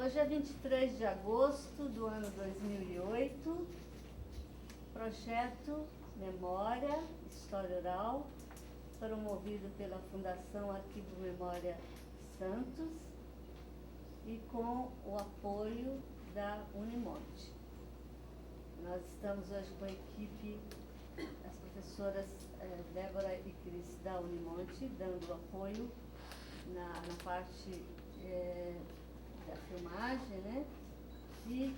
Hoje é 23 de agosto do ano 2008, projeto Memória, História Oral, promovido pela Fundação Arquivo Memória Santos e com o apoio da Unimonte. Nós estamos hoje com a equipe, as professoras Débora e Cris da Unimonte, dando apoio na parte da filmagem, né? E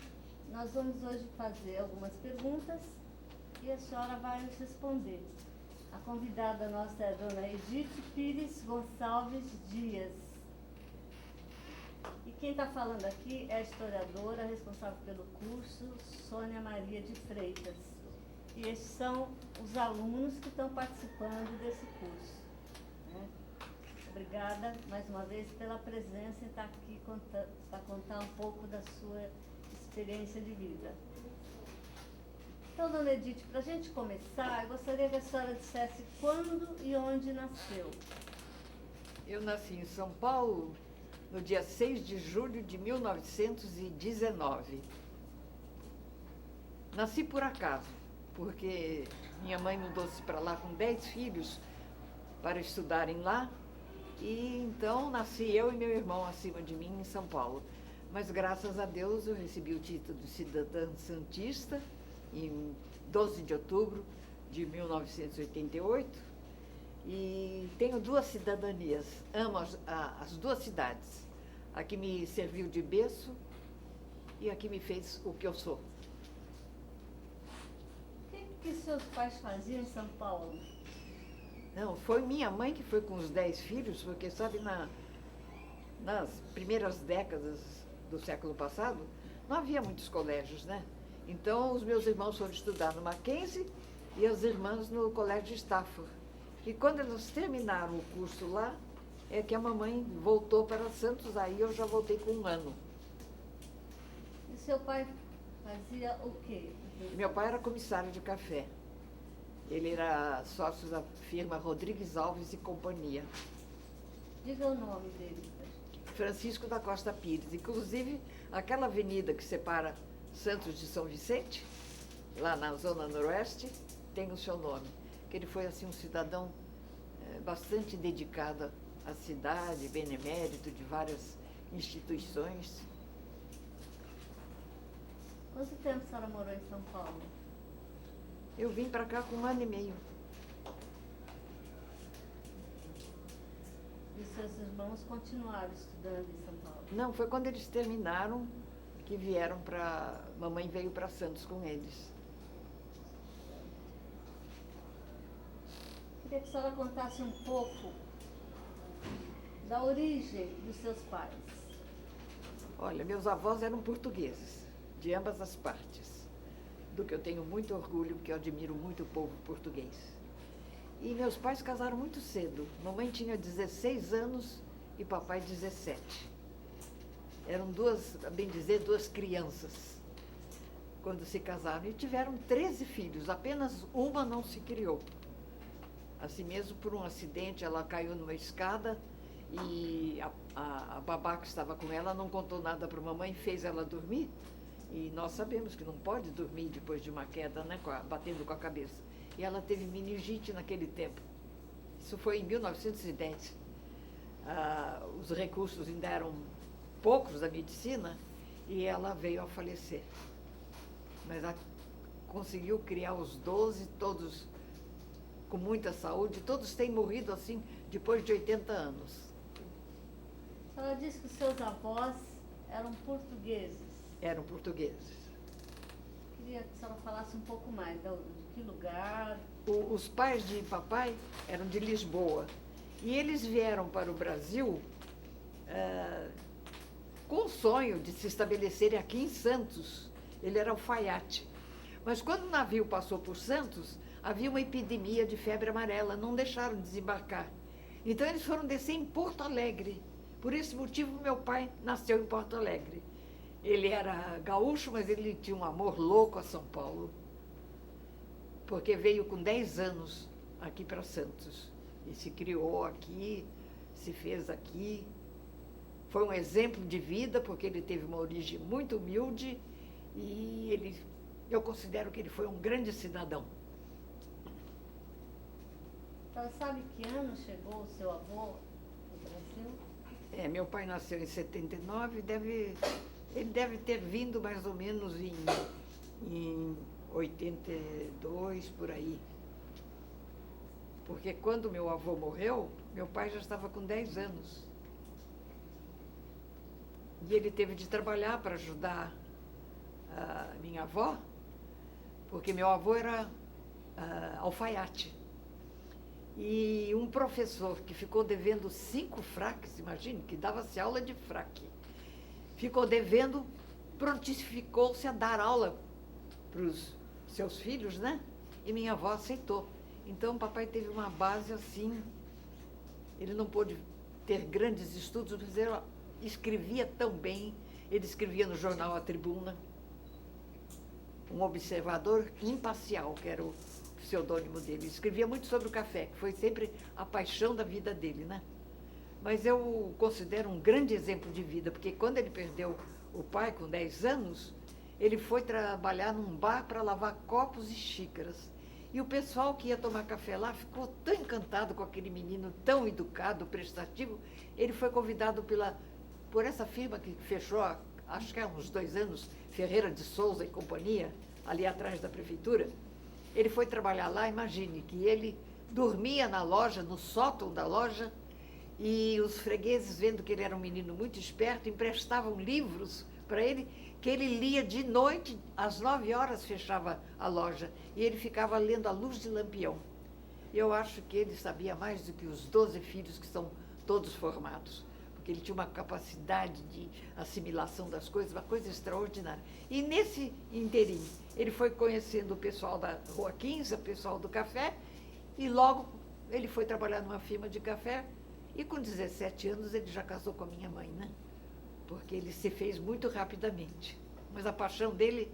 nós vamos hoje fazer algumas perguntas e a senhora vai nos responder. A convidada nossa é a dona Edith Pires Gonçalves Dias. E quem está falando aqui é a historiadora responsável pelo curso, Sônia Maria de Freitas. E esses são os alunos que estão participando desse curso, né? Obrigada mais uma vez pela presença e estar aqui para contar um pouco da sua experiência de vida. Então, dona Edith, para a gente começar, eu gostaria que a senhora dissesse quando e onde nasceu. Eu nasci em São Paulo no dia 6 de julho de 1919. Nasci por acaso, porque minha mãe mudou-se para lá com 10 filhos para estudarem lá. E então nasci eu e meu irmão acima de mim em São Paulo. Mas graças a Deus eu recebi o título de cidadã santista em 12 de outubro de 1988 e tenho duas cidadanias, amo as duas cidades, a que me serviu de berço e a que me fez o que eu sou. O que seus pais faziam em São Paulo? Não, foi minha mãe que foi com os 10 filhos, porque, sabe, nas primeiras décadas do século passado, não havia muitos colégios, né? Então, os meus irmãos foram estudar no Mackenzie e as irmãs no Colégio Stafford. E quando elas terminaram o curso lá, é que a mamãe voltou para Santos, aí eu já voltei com 1 ano. E seu pai fazia o quê? Meu pai era comissário de café. Ele era sócio da firma Rodrigues Alves e Companhia. Diga o nome dele. Francisco da Costa Pires. Inclusive, aquela avenida que separa Santos de São Vicente, lá na zona noroeste, tem o seu nome. Que ele foi assim um cidadão bastante dedicado à cidade, benemérito de várias instituições. Quanto tempo a senhora morou em São Paulo? Eu vim para cá com 1 ano e meio. E seus irmãos continuaram estudando em São Paulo? Não, foi quando eles terminaram que vieram para... Mamãe veio para Santos com eles. Queria que a senhora contasse um pouco da origem dos seus pais. Olha, meus avós eram portugueses, de ambas as partes, do que eu tenho muito orgulho, porque eu admiro muito o povo português. E meus pais casaram muito cedo. Mamãe tinha 16 anos e papai 17. Eram duas, a bem dizer, duas crianças quando se casaram. E tiveram 13 filhos, apenas uma não se criou. Assim mesmo, por um acidente, ela caiu numa escada e a babá que estava com ela não contou nada para a mamãe, fez ela dormir. E nós sabemos que não pode dormir depois de uma queda, né, batendo com a cabeça. E ela teve meningite naquele tempo. Isso foi em 1910. Os recursos ainda eram poucos da medicina e ela veio a falecer. Mas ela conseguiu criar os 12, todos com muita saúde. Todos têm morrido assim depois de 80 anos. A senhora disse que os seus avós eram portugueses. Eram portugueses. Queria que a senhora falasse um pouco mais de que lugar. Os pais de papai eram de Lisboa. E eles vieram para o Brasil com o sonho de se estabelecerem aqui em Santos. Ele era alfaiate. Mas quando o navio passou por Santos, havia uma epidemia de febre amarela, não deixaram desembarcar. Então eles foram descer em Porto Alegre. Por esse motivo, meu pai nasceu em Porto Alegre. Ele era gaúcho, mas ele tinha um amor louco a São Paulo, porque veio com 10 anos aqui para Santos e se criou aqui, se fez aqui. foi um exemplo de vida, porque ele teve uma origem muito humilde e eu considero que ele foi um grande cidadão. Então, sabe que ano chegou o seu avô no Brasil? Meu pai nasceu em 79, ele deve ter vindo mais ou menos em 82, por aí. Porque quando meu avô morreu, meu pai já estava com 10 anos. E ele teve de trabalhar para ajudar a minha avó, porque meu avô era alfaiate. E um professor que ficou devendo 5 fraques, imagine, que dava-se aula de fraque, ficou devendo, prontificou-se a dar aula para os seus filhos, né? E minha avó aceitou. Então, o papai teve uma base assim, ele não pôde ter grandes estudos, mas ele escrevia tão bem, ele escrevia no jornal A Tribuna, um observador imparcial, que era o pseudônimo dele. Escrevia muito sobre o café, que foi sempre a paixão da vida dele, né? Mas eu o considero um grande exemplo de vida, porque quando ele perdeu o pai com 10 anos, ele foi trabalhar num bar para lavar copos e xícaras. E o pessoal que ia tomar café lá ficou tão encantado com aquele menino tão educado, prestativo. Ele foi convidado por essa firma que fechou, acho que há uns 2 anos, Ferreira de Souza e Companhia, ali atrás da prefeitura. Ele foi trabalhar lá, imagine que ele dormia na loja, no sótão da loja, e os fregueses, vendo que ele era um menino muito esperto, emprestavam livros para ele, que ele lia de noite, às 9 horas fechava a loja, e ele ficava lendo à luz de lampião. Eu acho que ele sabia mais do que os 12 filhos que são todos formados, porque ele tinha uma capacidade de assimilação das coisas, uma coisa extraordinária. E nesse interim, ele foi conhecendo o pessoal da Rua 15, o pessoal do café, e logo ele foi trabalhar numa firma de café, e com 17 anos ele já casou com a minha mãe, né? Porque ele se fez muito rapidamente. Mas a paixão dele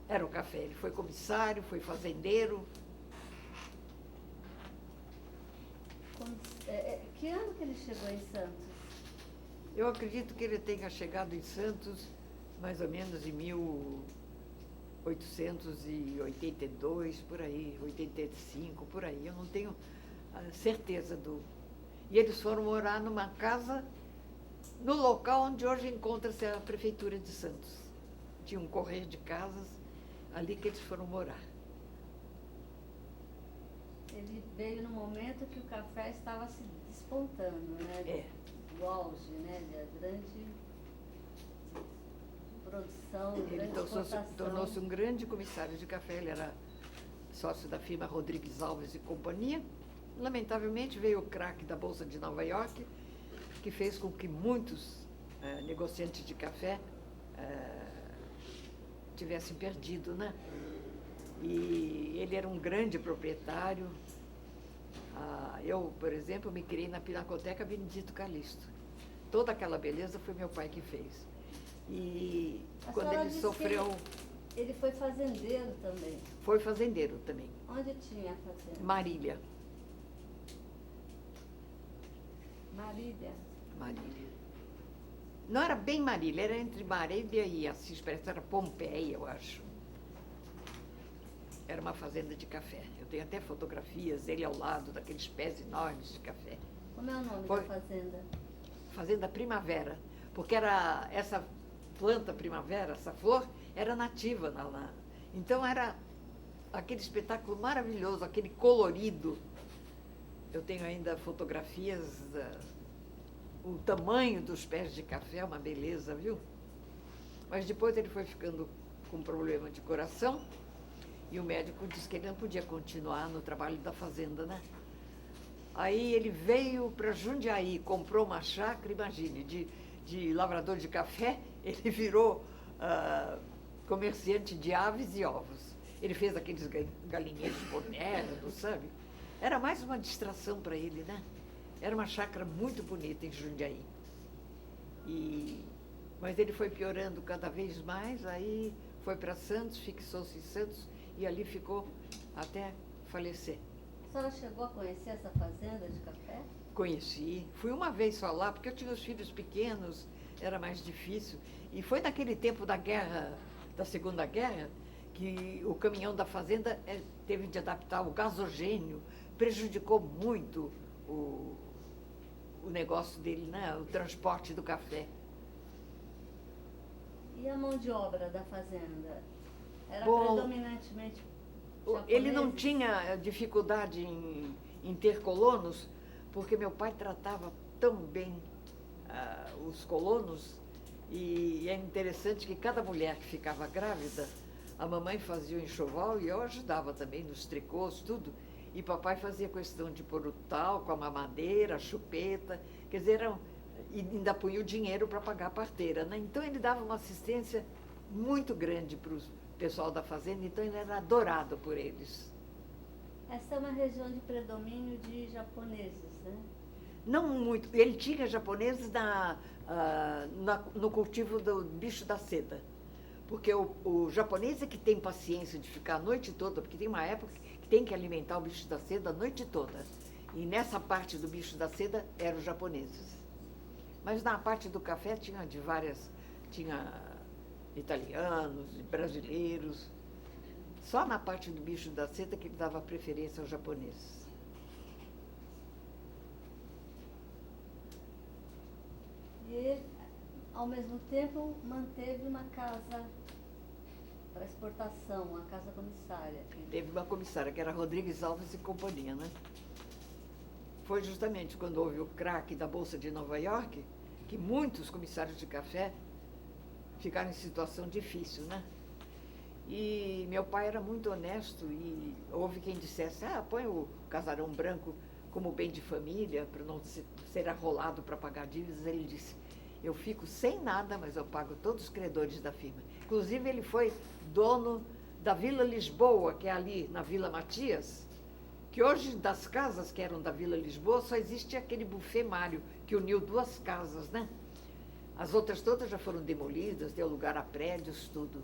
era o café. Ele foi comissário, foi fazendeiro. Que ano que ele chegou em Santos? Eu acredito que ele tenha chegado em Santos mais ou menos em 1882, por aí, 85, por aí. Eu não tenho certeza do... E eles foram morar numa casa no local onde hoje encontra-se a Prefeitura de Santos. Tinha um correr de casas, ali que eles foram morar. Ele veio no momento que o café estava se despontando, né? Do auge, né? Da grande produção, Ele tornou-se um grande comissário de café. Ele era sócio da firma Rodrigues Alves e Companhia. Lamentavelmente veio o craque da Bolsa de Nova York, que fez com que muitos negociantes de café tivessem perdido, né? E ele era um grande proprietário. Eu, por exemplo, me criei na Pinacoteca Benedito Calixto. Toda aquela beleza foi meu pai que fez. E quando ele sofreu... Ele foi fazendeiro também. Foi fazendeiro também. Onde tinha a fazenda? Marília. Marília. Não era bem Marília, era entre Marília e Assis, parece era Pompeia, eu acho. Era uma fazenda de café. Eu tenho até fotografias, ele ao lado daqueles pés enormes de café. Como é o nome da fazenda? Fazenda Primavera, porque era essa planta primavera, essa flor, era nativa lá. Então era aquele espetáculo maravilhoso, aquele colorido. Eu tenho ainda fotografias, o tamanho dos pés de café, uma beleza, viu? Mas depois ele foi ficando com problema de coração e o médico disse que ele não podia continuar no trabalho da fazenda, né? Aí ele veio para Jundiaí, comprou uma chácara, imagine, de lavrador de café, ele virou comerciante de aves e ovos. Ele fez aqueles galinheiros modernos, sabe? Era mais uma distração para ele, né? Era uma chácara muito bonita em Jundiaí. Mas ele foi piorando cada vez mais, aí foi para Santos, fixou-se em Santos e ali ficou até falecer. A senhora chegou a conhecer essa fazenda de café? Conheci. Fui uma vez só lá, porque eu tinha os filhos pequenos, era mais difícil. E foi naquele tempo da guerra, da Segunda Guerra, que o caminhão da fazenda teve de adaptar o gasogênio, prejudicou muito o negócio dele, né? O transporte do café. E a mão de obra da fazenda? Era Bom, predominantemente ele não japoneses? tinha dificuldade em ter colonos, porque meu pai tratava tão bem os colonos, e é interessante que cada mulher que ficava grávida, a mamãe fazia o enxoval e eu ajudava também nos tricôs, tudo. E papai fazia questão de pôr o talco, a mamadeira, a chupeta, quer dizer, e ainda punha o dinheiro para pagar a parteira, né? Então ele dava uma assistência muito grande para o pessoal da fazenda, então ele era adorado por eles. Essa é uma região de predomínio de japoneses, né? Não muito, ele tinha japoneses no cultivo do bicho da seda. Porque o japonês é que tem paciência de ficar a noite toda, porque tem uma época que tem que alimentar o bicho da seda a noite toda. E nessa parte do bicho da seda eram os japoneses. Mas na parte do café tinha italianos, brasileiros. Só na parte do bicho da seda que ele dava preferência aos japoneses. E, ao mesmo tempo, manteve uma casa para exportação, uma casa comissária. Teve uma comissária, que era Rodrigues Alves e Companhia, né? Foi justamente quando houve o craque da Bolsa de Nova York que muitos comissários de café ficaram em situação difícil, né? E meu pai era muito honesto e houve quem dissesse, põe o casarão branco como bem de família, para não ser arrolado para pagar dívidas. Ele disse, eu fico sem nada, mas eu pago todos os credores da firma. Inclusive, ele foi dono da Vila Lisboa, que é ali na Vila Matias, que hoje, das casas que eram da Vila Lisboa, só existe aquele buffet Mário, que uniu duas casas, né? As outras todas já foram demolidas, deu lugar a prédios, tudo.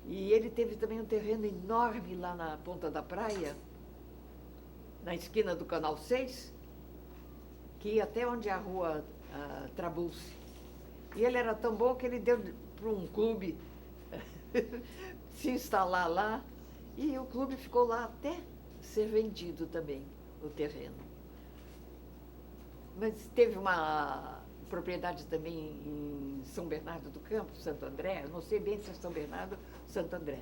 E ele teve também um terreno enorme lá na ponta da praia, na esquina do Canal 6, que ia até onde é a rua Trabulce. E ele era tão bom que ele deu para um clube se instalar lá, e o clube ficou lá até ser vendido também, o terreno. Mas teve uma propriedade também em São Bernardo do Campo, Santo André, eu não sei bem se é São Bernardo ou Santo André.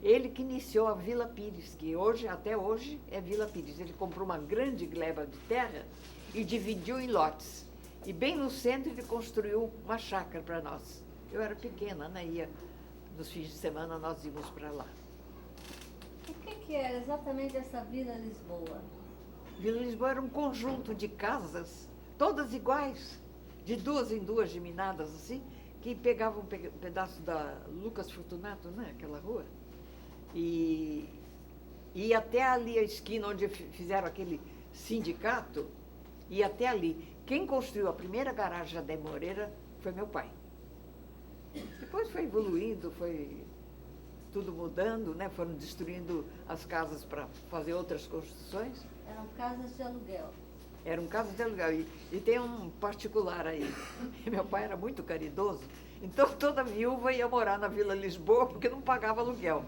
Ele que iniciou a Vila Pires, que hoje, até hoje, é Vila Pires. Ele comprou uma grande gleba de terra e dividiu em lotes. E bem no centro ele construiu uma chácara para nós. Eu era pequena, né? Nos fins de semana nós íamos para lá. O que era exatamente essa Vila Lisboa? Vila Lisboa era um conjunto de casas, todas iguais, de duas em duas geminadas assim, que pegavam um pedaço da Lucas Fortunato, né? Aquela rua. E até ali a esquina onde fizeram aquele sindicato, e até ali. Quem construiu a primeira garagem da Dé Moreira foi meu pai. Depois foi evoluindo, foi tudo mudando, né? Foram destruindo as casas para fazer outras construções. Eram casas de aluguel. Eram casas de aluguel. E tem um particular aí. Meu pai era muito caridoso, então toda viúva ia morar na Vila Lisboa porque não pagava aluguel.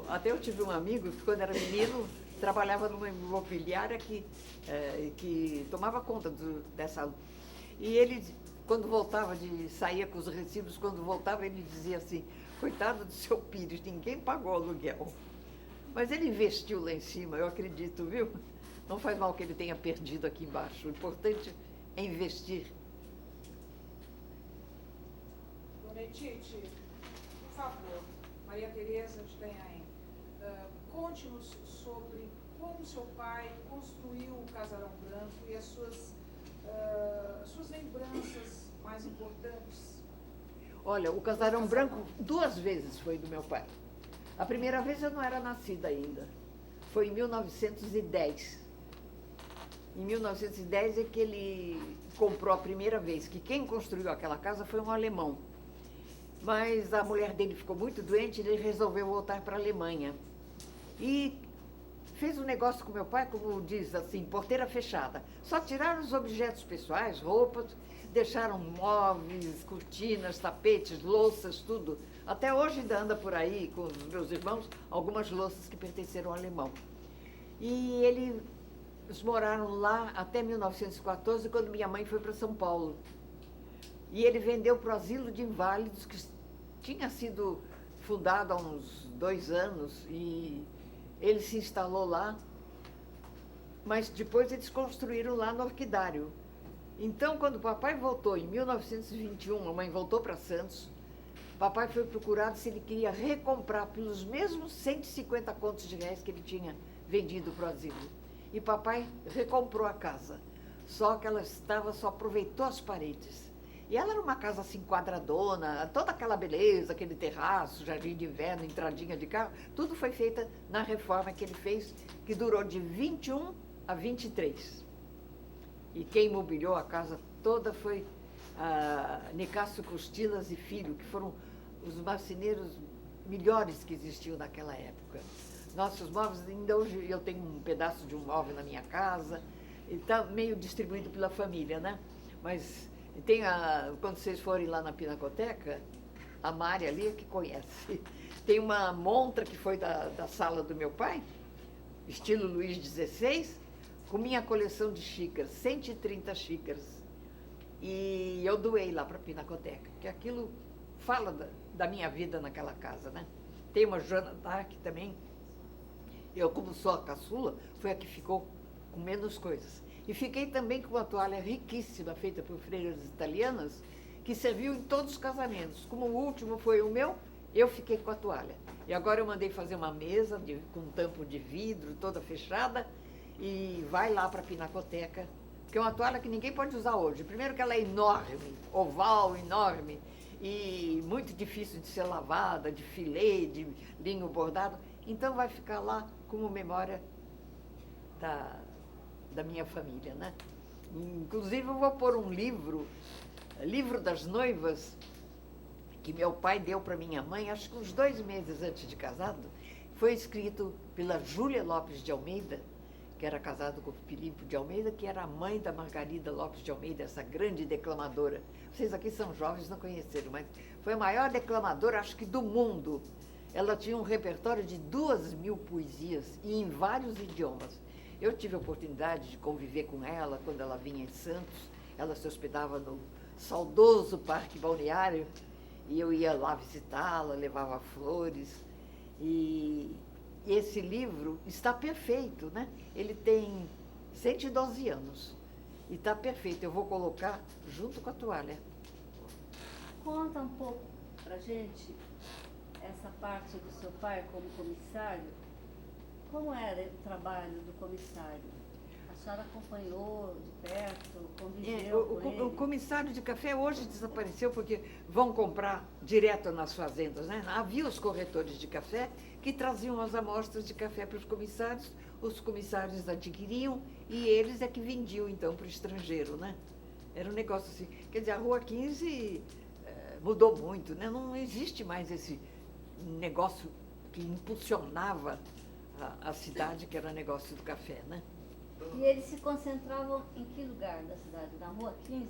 Até eu tive um amigo que, quando era menino, trabalhava numa imobiliária que tomava conta dessa. E ele, quando voltava saía com os recibos, quando voltava, ele dizia assim, coitado do seu Pires, ninguém pagou aluguel. Mas ele investiu lá em cima, eu acredito, viu? Não faz mal que ele tenha perdido aqui embaixo. O importante é investir. Dona Edith, por favor, Maria Tereza de Itanhaém, conte-nos sobre como seu pai construiu o Casarão Branco e as suas lembranças mais importantes. Olha, o Casarão Branco 2 vezes foi do meu pai. A primeira vez eu não era nascida ainda. Foi em 1910. Em 1910 é que ele comprou a primeira vez, que quem construiu aquela casa foi um alemão. Mas a mulher dele ficou muito doente e ele resolveu voltar para a Alemanha. E fez um negócio com meu pai, como diz assim, porteira fechada. Só tiraram os objetos pessoais, roupas, deixaram móveis, cortinas, tapetes, louças, tudo. Até hoje ainda anda por aí com os meus irmãos algumas louças que pertenceram ao alemão. E eles moraram lá até 1914, quando minha mãe foi para São Paulo. E ele vendeu para o Asilo de Inválidos, que tinha sido fundado há uns 2 anos, e ele se instalou lá, mas depois eles construíram lá no Orquidário. Então, quando o papai voltou, em 1921, a mãe voltou para Santos, papai foi procurado se ele queria recomprar pelos mesmos 150 contos de réis que ele tinha vendido para o asilo. E papai recomprou a casa, só que ela só aproveitou as paredes. E ela era uma casa assim quadradona, toda aquela beleza, aquele terraço, jardim de inverno, entradinha de carro, tudo foi feito na reforma que ele fez, que durou de 21 a 23. E quem mobiliou a casa toda foi Nicásio Costilas e Filho, que foram os marceneiros melhores que existiam naquela época. Nossos móveis, ainda hoje eu tenho um pedaço de um móvel na minha casa, está meio distribuído pela família, né? Mas tem quando vocês forem lá na Pinacoteca, a Mari ali que conhece, tem uma montra que foi da sala do meu pai, estilo Luís XVI, com minha coleção de xícaras, 130 xícaras. E eu doei lá para a Pinacoteca, que aquilo fala da minha vida naquela casa, né? Tem uma Joana d'Arc também. Eu, como sou a caçula, foi a que ficou com menos coisas. E fiquei também com uma toalha riquíssima, feita por freiras italianas, que serviu em todos os casamentos. Como o último foi o meu, eu fiquei com a toalha. E agora eu mandei fazer uma mesa com tampo de vidro, toda fechada, e vai lá para a Pinacoteca, porque é uma toalha que ninguém pode usar hoje. Primeiro que ela é enorme, oval, enorme, e muito difícil de ser lavada, de filê, de linho bordado. Então vai ficar lá como memória da minha família, né? Inclusive eu vou pôr um livro das noivas, que meu pai deu para minha mãe, acho que uns 2 meses antes de casado. Foi escrito pela Júlia Lopes de Almeida, que era casado com o Filipe de Almeida, que era a mãe da Margarida Lopes de Almeida, essa grande declamadora. Vocês aqui são jovens, não conheceram, mas foi a maior declamadora, acho que do mundo. Ela tinha um repertório de 2.000 poesias e em vários idiomas. Eu tive a oportunidade de conviver com ela quando ela vinha em Santos. Ela se hospedava no saudoso Parque Balneário e eu ia lá visitá-la, levava flores. E esse livro está perfeito, né? Ele tem 112 anos e está perfeito. Eu vou colocar junto com a toalha. Conta um pouco pra gente essa parte do seu pai como comissário. Como era o trabalho do comissário? A senhora acompanhou de perto, conviveu com ele? O comissário de café hoje desapareceu porque vão comprar direto nas fazendas, né? Havia os corretores de café que traziam as amostras de café para os comissários adquiriam e eles é que vendiam então para o estrangeiro, né? Era um negócio assim. Quer dizer, a Rua 15 mudou muito, né? Não existe mais esse negócio que impulsionava a cidade, que era negócio do café, né? E eles se concentravam em que lugar da cidade? Na Rua 15?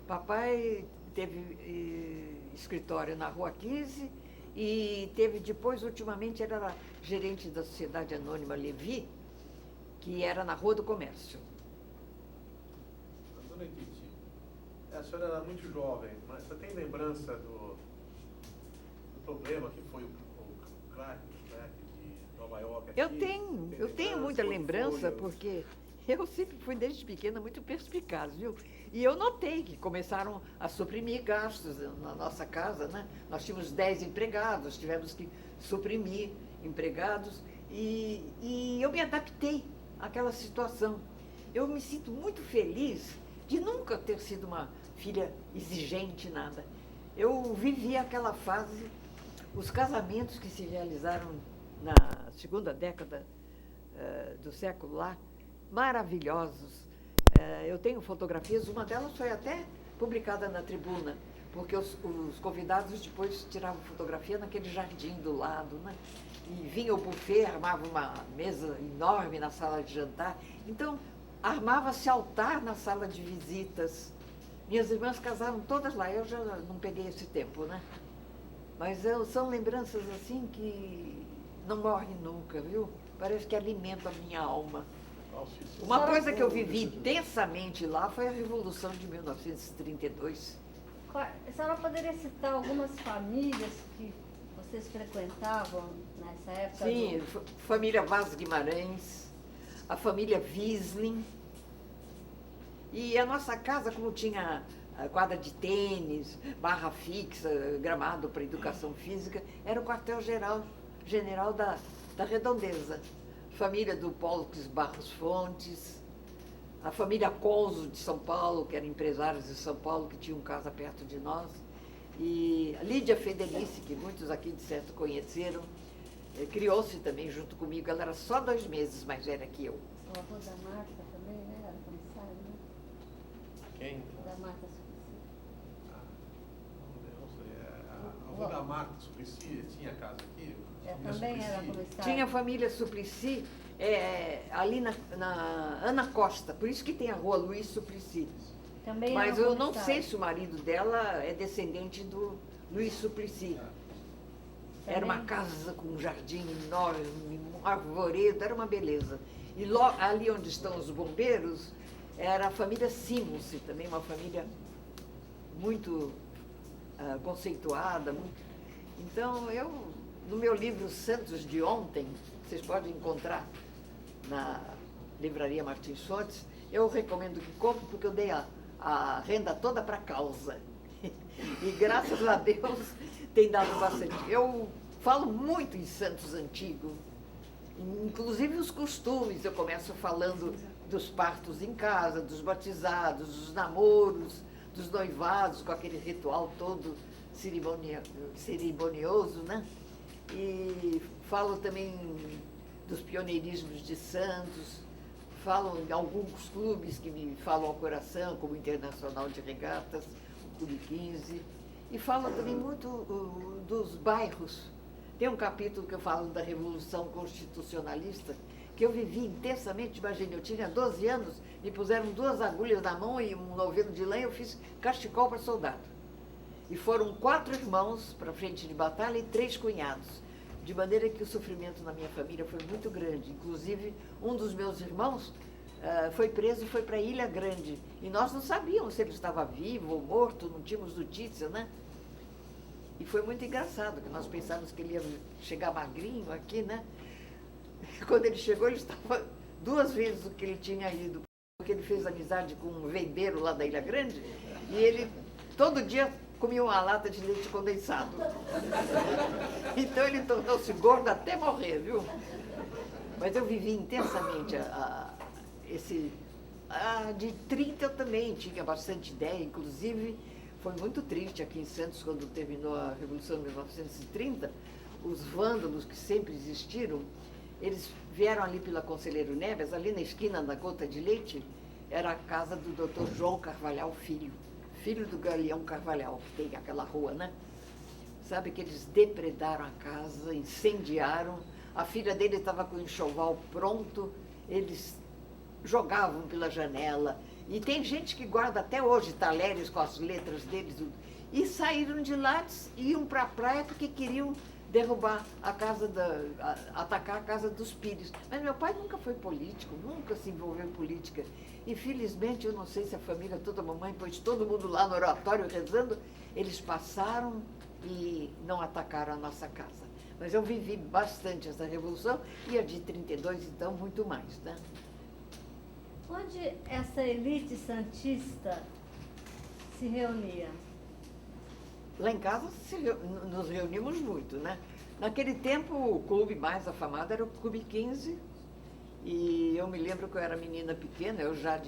Papai teve escritório na Rua 15 e teve depois, ultimamente, era gerente da Sociedade Anônima Levi, que era na Rua do Comércio. Dona Edith, a senhora era muito jovem, mas você tem lembrança do problema que foi o crack, né, de Nova York? Eu tenho muita lembrança, porque eu sempre fui, desde pequena, muito perspicaz, viu? E eu notei que começaram a suprimir gastos na nossa casa, né? Nós tínhamos 10 empregados, tivemos que suprimir empregados, e eu me adaptei àquela situação. Eu me sinto muito feliz de nunca ter sido uma filha exigente, nada. Eu vivi aquela fase, os casamentos que se realizaram na segunda década do século lá, maravilhosos. Eu tenho fotografias, uma delas foi até publicada na Tribuna, porque os convidados depois tiravam fotografia naquele jardim do lado, né? E vinha o buffet, armava uma mesa enorme na sala de jantar. Então, armava-se altar na sala de visitas. Minhas irmãs casaram todas lá, eu já não peguei esse tempo, né? Mas são lembranças assim que não morrem nunca, viu? Parece que alimentam a minha alma. Uma coisa que eu vivi intensamente lá foi a Revolução de 1932. A senhora poderia citar algumas famílias que vocês frequentavam nessa época? Sim, família Vaz Guimarães, a família Wiesling. E a nossa casa, como tinha quadra de tênis, barra fixa, gramado para educação física, era o quartel-general da Redondeza. Família do Pólux Barros Fontes, a família Conso de São Paulo, que eram empresários de São Paulo, que tinham casa perto de nós. E a Lídia Federici, que muitos aqui de certo conheceram, criou-se também junto comigo. Ela era só 2 meses mais velha que eu. O avô da Marta também, né? Era comissário, né? Quem? Da Marta Suplicy. Não sei. A avó da Marta Suplicy tinha casa aqui? Também era comissário. Tinha a família Suplicy ali na Ana Costa, por isso que tem a rua Luiz Suplicy. Também Mas era eu não comissário. sei se o marido dela é descendente do Luiz Suplicy. Era uma casa com um jardim enorme, um arvoredo, era uma beleza. E ali onde estão os bombeiros, era a família Simonsi, também uma família muito conceituada. Então, no meu livro Santos de Ontem, vocês podem encontrar na livraria Martins Fontes, eu recomendo que compre, porque eu dei a renda toda para a causa. E graças a Deus tem dado bastante. Eu falo muito em Santos Antigo, inclusive os costumes. Eu começo falando dos partos em casa, dos batizados, dos namoros, dos noivados, com aquele ritual todo cerimonioso, né? E falo também dos pioneirismos de Santos, falo em alguns clubes que me falam ao coração, como o Internacional de Regatas, o Clube 15, e falo também muito dos bairros. Tem um capítulo que eu falo da Revolução Constitucionalista, que eu vivi intensamente. Imagina, eu tinha 12 anos, me puseram 2 agulhas na mão e um novelo de lã, eu fiz cachecol para soldado. E foram 4 irmãos para a frente de batalha e 3 cunhados. De maneira que o sofrimento na minha família foi muito grande. Inclusive, um dos meus irmãos foi preso e foi para Ilha Grande. E nós não sabíamos se ele estava vivo ou morto, não tínhamos notícia, né? E foi muito engraçado, que nós pensávamos que ele ia chegar magrinho aqui, né? Quando ele chegou, ele estava 2 vezes o que ele tinha ido. Porque ele fez amizade com um vendeiro lá da Ilha Grande e ele todo dia comia uma lata de leite condensado. Então ele tornou-se gordo até morrer, viu? Mas eu vivi intensamente de 30 eu também tinha bastante ideia, inclusive foi muito triste aqui em Santos, quando terminou a Revolução de 1930, os vândalos que sempre existiram, eles vieram ali pela Conselheiro Neves, ali na esquina da Gota de Leite, era a casa do Dr. João Carvalhal Filho do Galeão Carvalhal, que tem aquela rua, né? Sabe que eles depredaram a casa, incendiaram, a filha dele estava com o enxoval pronto, eles jogavam pela janela. E tem gente que guarda até hoje talheres com as letras deles. E saíram de lá e iam para a praia porque queriam derrubar atacar a casa dos Pires. Mas meu pai nunca foi político, nunca se envolveu em política. E felizmente, eu não sei se a família toda, a mamãe pôs todo mundo lá no oratório rezando, eles passaram e não atacaram a nossa casa. Mas eu vivi bastante essa revolução e a de 32, então, muito mais, né? Onde essa elite santista se reunia? Lá em casa nos reunimos muito, né? Naquele tempo, o clube mais afamado era o Clube 15, e eu me lembro que eu era menina pequena, eu já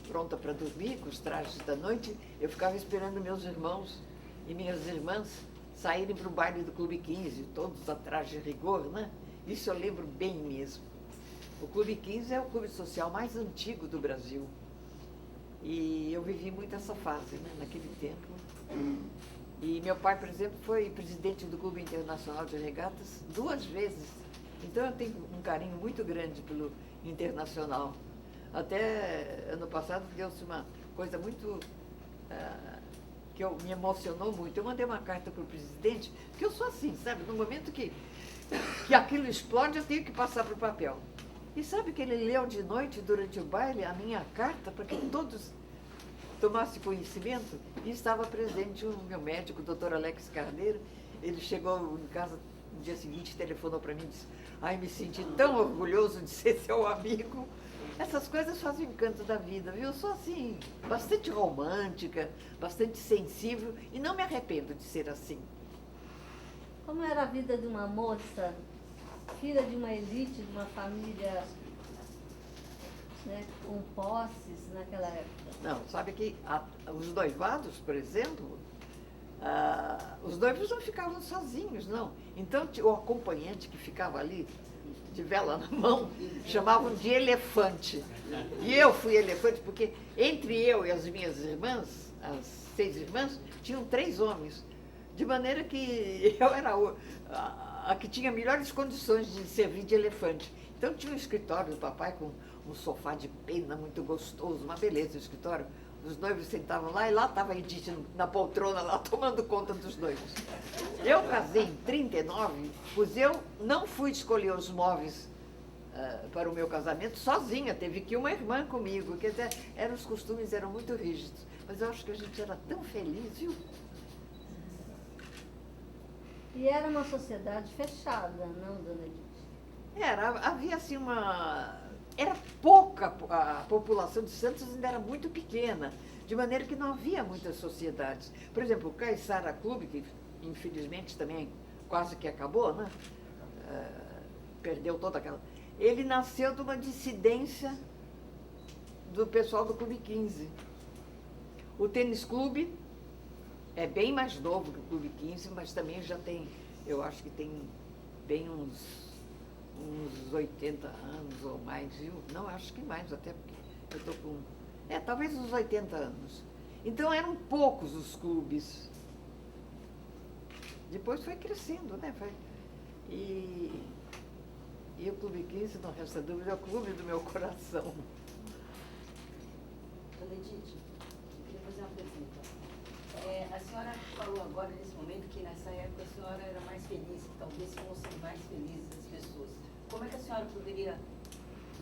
pronta para dormir, com os trajes da noite, eu ficava esperando meus irmãos e minhas irmãs saírem para o baile do Clube 15, todos atrás de rigor, né? Isso eu lembro bem mesmo. O Clube 15 é o clube social mais antigo do Brasil. E eu vivi muito essa fase, né, naquele tempo. E meu pai, por exemplo, foi presidente do Clube Internacional de Regatas 2 vezes. Então eu tenho um carinho muito grande pelo Internacional. Até ano passado deu-se uma coisa muito... que me emocionou muito. Eu mandei uma carta para o presidente, porque eu sou assim, sabe? No momento que aquilo explode, eu tenho que passar para o papel. E sabe que ele leu de noite, durante o baile, a minha carta, para que todos tomassem conhecimento? E estava presente o meu médico, o doutor Alex Carneiro. Ele chegou em casa no dia seguinte, telefonou para mim e disse: ai, me senti tão orgulhoso de ser seu amigo. Essas coisas fazem o encanto da vida, viu? Eu sou assim, bastante romântica, bastante sensível e não me arrependo de ser assim. Como era a vida de uma moça, filha de uma elite, de uma família, né, com posses naquela época? Não, sabe que os noivados, por exemplo, os noivos não ficavam sozinhos, não. Então, o acompanhante que ficava ali, de vela na mão, chamavam de elefante. E eu fui elefante porque entre eu e as minhas irmãs, as 6 irmãs, tinham 3 homens. De maneira que eu era a que tinha melhores condições de servir de elefante. Então tinha um escritório do papai com um sofá de pena muito gostoso, uma beleza o escritório. Os noivos sentavam lá e lá estava a Edith na poltrona lá tomando conta dos noivos. Eu casei em 39, pois eu não fui escolher os móveis para o meu casamento sozinha, teve que ir uma irmã comigo, quer dizer, os costumes eram muito rígidos, mas eu acho que a gente era tão feliz, viu? E era uma sociedade fechada, não, dona Edith? Havia assim era pouca, a população de Santos ainda era muito pequena, de maneira que não havia muitas sociedades. Por exemplo, o Caiçara Clube, que infelizmente também quase que acabou, né? Perdeu toda aquela... Ele nasceu de uma dissidência do pessoal do Clube 15. O Tênis Clube é bem mais novo que o Clube 15, mas também já tem, eu acho que tem bem uns 80 anos ou mais, viu? Não, acho que mais, até porque eu estou com... talvez uns 80 anos. Então eram poucos os clubes. Depois foi crescendo, né? E o Clube 15, não resta dúvida, é o clube do meu coração. Dona Edith, eu queria fazer uma pergunta. A senhora falou agora, nesse momento, que nessa época a senhora era mais feliz, que talvez fossem mais felizes as pessoas. Como é que a senhora poderia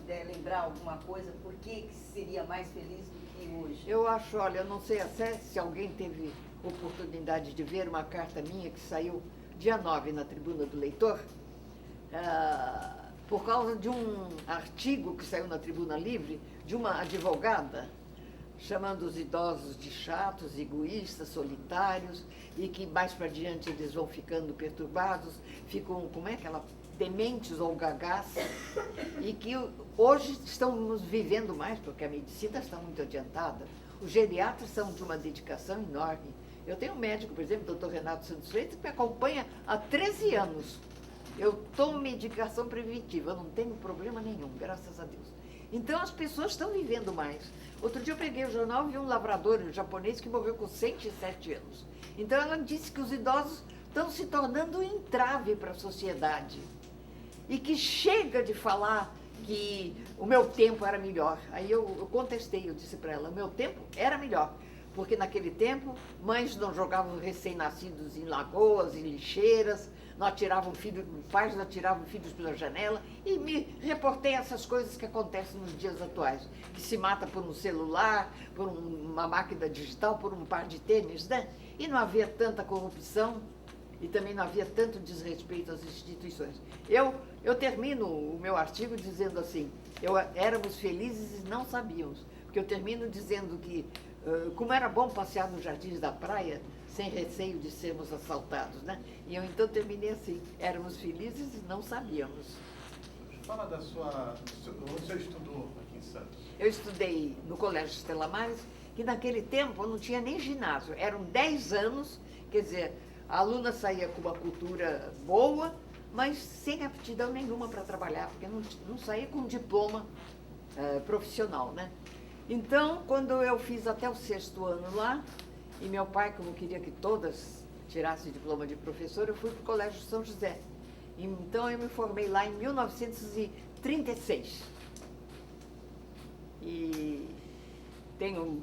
lembrar alguma coisa, por que seria mais feliz do que hoje? Eu acho, olha, eu não sei até se alguém teve oportunidade de ver uma carta minha que saiu dia 9 na Tribuna do Leitor, por causa de um artigo que saiu na Tribuna Livre, de uma advogada, chamando os idosos de chatos, egoístas, solitários, e que mais para diante eles vão ficando perturbados, ficam, dementes ou gagás, e que hoje estamos vivendo mais, porque a medicina está muito adiantada. Os geriatras são de uma dedicação enorme. Eu tenho um médico, por exemplo, o doutor Renato Santos Freitas, que me acompanha há 13 anos. Eu tomo medicação preventiva, eu não tenho problema nenhum, graças a Deus. Então as pessoas estão vivendo mais. Outro dia eu peguei o jornal e vi um lavrador japonês que morreu com 107 anos. Então ela disse que os idosos estão se tornando um entrave para a sociedade. E que chega de falar que o meu tempo era melhor. Aí eu contestei, eu disse para ela, o meu tempo era melhor. Porque naquele tempo, mães não jogavam recém-nascidos em lagoas, em lixeiras, pais não atiravam filhos pela janela, e me reportei essas coisas que acontecem nos dias atuais, que se mata por um celular, por uma máquina digital, por um par de tênis, né? E não havia tanta corrupção, e também não havia tanto desrespeito às instituições. Eu termino o meu artigo dizendo assim, éramos felizes e não sabíamos, porque eu termino dizendo que, como era bom passear nos jardins da praia, sem receio de sermos assaltados, né? E eu então terminei assim, éramos felizes e não sabíamos. Fala onde você estudou aqui em Santos? Eu estudei no Colégio Estela Maris, que naquele tempo não tinha nem ginásio, eram 10 anos, quer dizer, a aluna saía com uma cultura boa, mas sem aptidão nenhuma para trabalhar, porque não saía com diploma profissional, né? Então, quando eu fiz até o 6º ano lá, e meu pai, como queria que todas tirassem diploma de professor, eu fui para o Colégio São José. Então, eu me formei lá em 1936. E tenho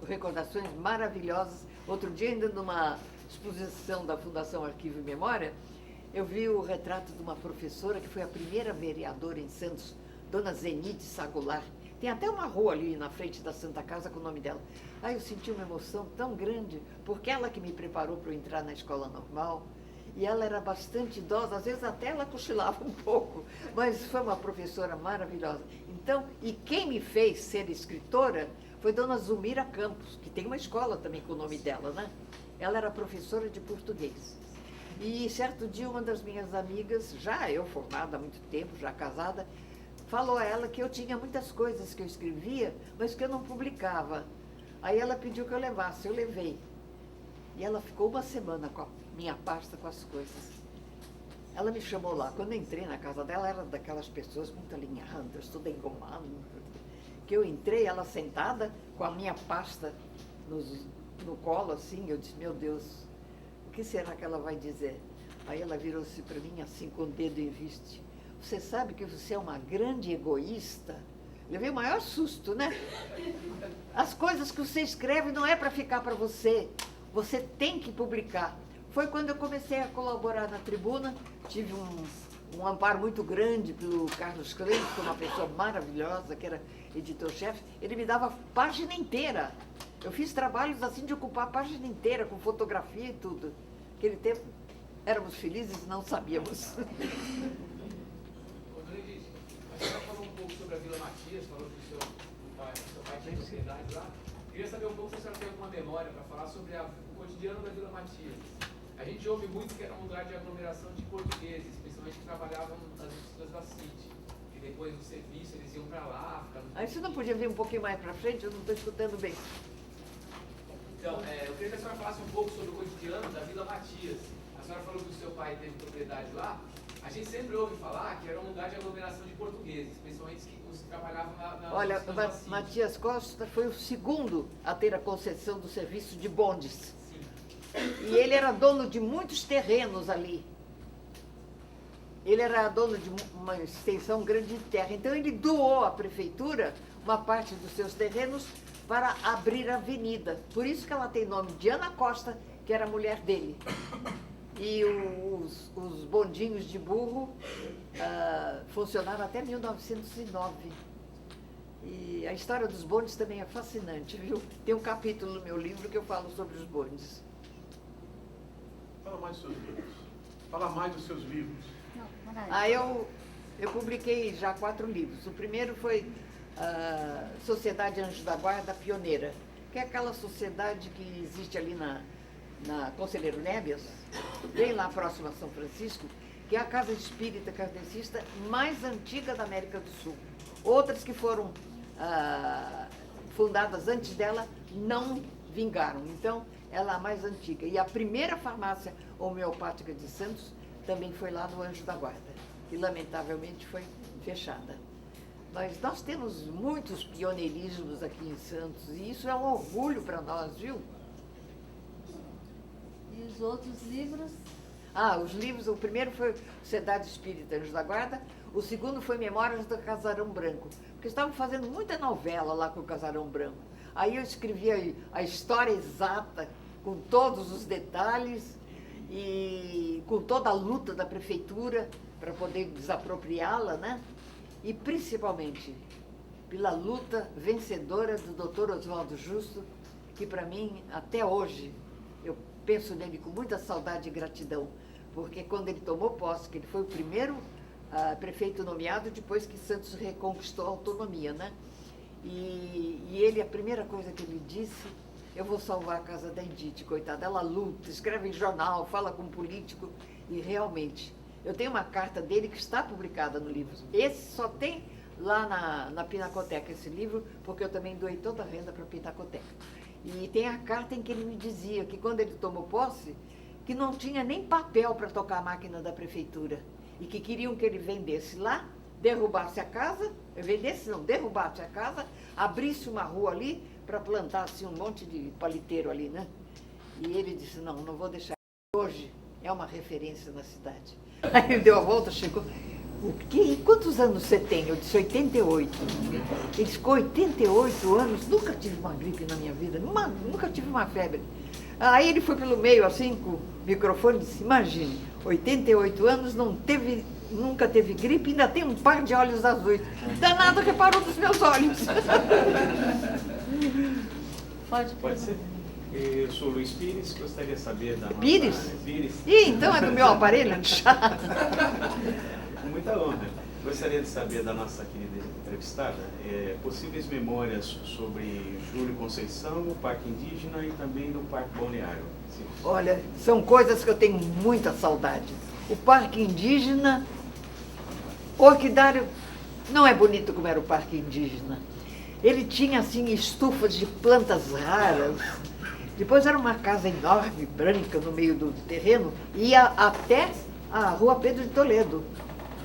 recordações maravilhosas. Outro dia, ainda numa exposição da Fundação Arquivo e Memória, eu vi o retrato de uma professora que foi a primeira vereadora em Santos, Dona Zenide Sagolar. Tem até uma rua ali na frente da Santa Casa com o nome dela. Aí eu senti uma emoção tão grande, porque ela que me preparou para eu entrar na escola normal, e ela era bastante idosa, às vezes até ela cochilava um pouco, mas foi uma professora maravilhosa. Então, e quem me fez ser escritora foi Dona Zulmira Campos, que tem uma escola também com o nome dela, né? Ela era professora de português. E certo dia, uma das minhas amigas, já eu formada há muito tempo, já casada, falou a ela que eu tinha muitas coisas que eu escrevia, mas que eu não publicava. Aí ela pediu que eu levasse, eu levei. E ela ficou uma semana com a minha pasta com as coisas. Ela me chamou lá. Quando eu entrei na casa dela, era daquelas pessoas muito alinhadas, tudo engomado. Que eu entrei, ela sentada, com a minha pasta no colo, assim, eu disse, meu Deus, o que será que ela vai dizer? Aí ela virou-se para mim, assim, com o dedo em viste. Você sabe que você é uma grande egoísta? Levei o maior susto, né? As coisas que você escreve não é para ficar para você. Você tem que publicar. Foi quando eu comecei a colaborar na Tribuna, tive um amparo muito grande pelo Carlos Cleide, que foi uma pessoa maravilhosa, que era editor-chefe. Ele me dava página inteira. Eu fiz trabalhos assim de ocupar a página inteira, com fotografia e tudo. Naquele tempo, éramos felizes e não sabíamos. A senhora falou um pouco sobre a Vila Matias, falou que o seu pai tinha propriedade lá. Queria saber um pouco se a senhora tem alguma memória para falar sobre o cotidiano da Vila Matias. A gente ouve muito que era um lugar de aglomeração de portugueses, principalmente que trabalhavam nas indústrias da City. E depois do serviço eles iam para lá, ficavam... Aí você não podia vir um pouquinho mais para frente? Eu não estou escutando bem. Então, eu queria que a senhora falasse um pouco sobre o cotidiano da Vila Matias. A senhora falou que o seu pai teve propriedade lá. A gente sempre ouve falar que era um lugar de aglomeração de portugueses, principalmente os que trabalhavam na Olha, Matias Costa foi o segundo a ter a concessão do serviço de bondes. Sim. E ele era dono de muitos terrenos ali. Ele era dono de uma extensão grande de terra. Então ele doou à prefeitura uma parte dos seus terrenos para abrir a avenida. Por isso que ela tem nome de Ana Costa, que era a mulher dele. E os bondinhos de burro funcionaram até 1909. E a história dos bondes também é fascinante, viu? Tem um capítulo no meu livro que eu falo sobre os bondes. Fala mais dos seus livros. Fala mais dos seus livros. Eu publiquei já 4 livros. O primeiro foi Sociedade Anjos da Guarda Pioneira, que é aquela sociedade que existe ali na Conselheiro Nébias, bem lá próximo a São Francisco, que é a casa espírita kardecista mais antiga da América do Sul. Outras que foram fundadas antes dela não vingaram. Então, ela é a mais antiga. E a primeira farmácia homeopática de Santos também foi lá no Anjo da Guarda, e lamentavelmente foi fechada. Mas nós temos muitos pioneirismos aqui em Santos, e isso é um orgulho para nós, viu? E os outros livros? Os livros, o primeiro foi Sociedade Espírita Anjos da Guarda, o segundo foi Memórias do Casarão Branco, porque estavam fazendo muita novela lá com o Casarão Branco. Aí eu escrevia a história exata, com todos os detalhes, e com toda a luta da prefeitura para poder desapropriá-la, né? E principalmente pela luta vencedora do Dr. Oswaldo Justo, que para mim, até hoje, eu penso nele com muita saudade e gratidão, porque quando ele tomou posse, que ele foi o primeiro prefeito nomeado depois que Santos reconquistou a autonomia, né? E ele, a primeira coisa que ele disse, eu vou salvar a casa da Edith, coitada, ela luta, escreve em jornal, fala com político, e realmente, eu tenho uma carta dele que está publicada no livro. Esse só tem lá na Pinacoteca, esse livro, porque eu também doei toda a renda para a Pinacoteca. E tem a carta em que ele me dizia que quando ele tomou posse, que não tinha nem papel para tocar a máquina da prefeitura, e que queriam que ele vendesse lá derrubasse a casa, vendesse não, derrubasse a casa, abrisse uma rua ali para plantar assim, um monte de paliteiro ali, né? E ele disse, não vou deixar. Hoje é uma referência na cidade. Aí ele deu a volta, chegou. Quantos anos você tem? Eu disse 88. Ele ficou 88 anos, nunca tive uma gripe na minha vida, nunca tive uma febre. Aí ele foi pelo meio, assim, com o microfone e disse, imagine, 88 anos, nunca teve gripe, ainda tem um par de olhos azuis. Danado reparou dos meus olhos. Pode ser? Eu sou o Luiz Pires, gostaria de saber da nossa... Pires? Pires. Ih, então é do meu aparelho de chá. Com muita honra. Gostaria de saber da nossa querida entrevistada possíveis memórias sobre Júlio Conceição, o Parque Indígena e também do Parque Balneário. Sim. Olha, são coisas que eu tenho muita saudade. O Parque Indígena, o orquidário não é bonito como era o Parque Indígena. Ele tinha, assim, estufas de plantas raras. Depois era uma casa enorme, branca, no meio do terreno, e ia até a Rua Pedro de Toledo.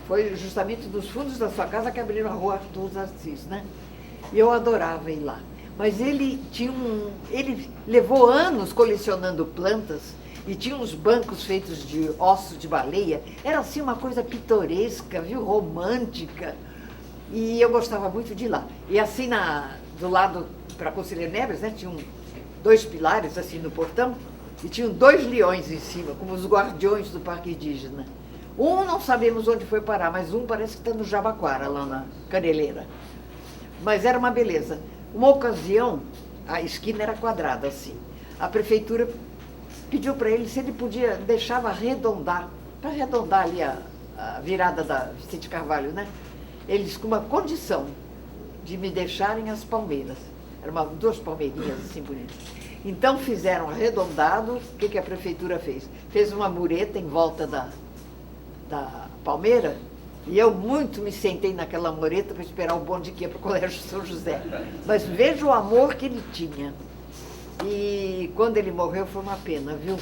Foi justamente dos fundos da sua casa que abriram a Rua Arthur Assis, né? E eu adorava ir lá. Mas ele levou anos colecionando plantas e tinha uns bancos feitos de ossos de baleia. Era, assim, uma coisa pitoresca, viu? Romântica. E eu gostava muito de ir lá. E assim, do lado, para Conselheiro Neves, né, tinham 2 pilares, assim, no portão, e tinham 2 leões em cima, como os guardiões do Parque Indígena. Um não sabemos onde foi parar, mas um parece que está no Jabaquara, lá na Caneleira. Mas era uma beleza. Uma ocasião, a esquina era quadrada, assim. A prefeitura pediu para ele se ele podia, deixava arredondar, para arredondar ali a virada da Vicente Carvalho, né? Eles com uma condição de me deixarem as palmeiras. Eram 2 palmeirinhas assim bonitas. Então fizeram arredondado. O que a prefeitura fez? Fez uma mureta em volta da palmeira, e eu muito me sentei naquela mureta para esperar o bonde que ia para o Colégio São José. Mas veja o amor que ele tinha. E quando ele morreu foi uma pena, viu?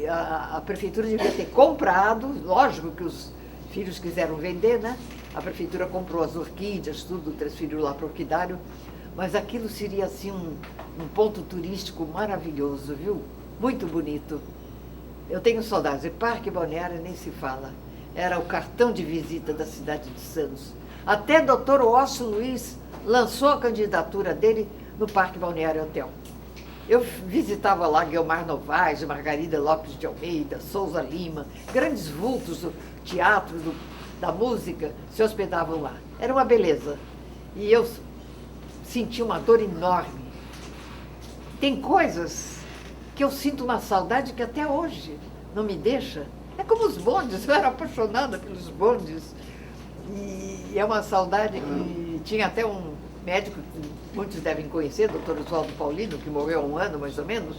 A prefeitura devia ter comprado, lógico que os filhos quiseram vender, né? A prefeitura comprou as orquídeas, tudo, transferiu lá para o orquidário, mas aquilo seria, assim, um ponto turístico maravilhoso, viu? Muito bonito. Eu tenho saudades. E Parque Balneário nem se fala. Era o cartão de visita da cidade de Santos. Até Dr. Osso Luiz lançou a candidatura dele no Parque Balneário Hotel. Eu visitava lá Guilmar Novaes, Margarida Lopes de Almeida, Souza Lima, grandes vultos do teatro, da música, se hospedavam lá. Era uma beleza. E eu senti uma dor enorme. Tem coisas que eu sinto uma saudade que até hoje não me deixa. É como os bondes, eu era apaixonada pelos bondes. E é uma saudade que tinha até um médico que muitos devem conhecer, Dr. Oswaldo Paulino, que morreu há 1 ano mais ou menos,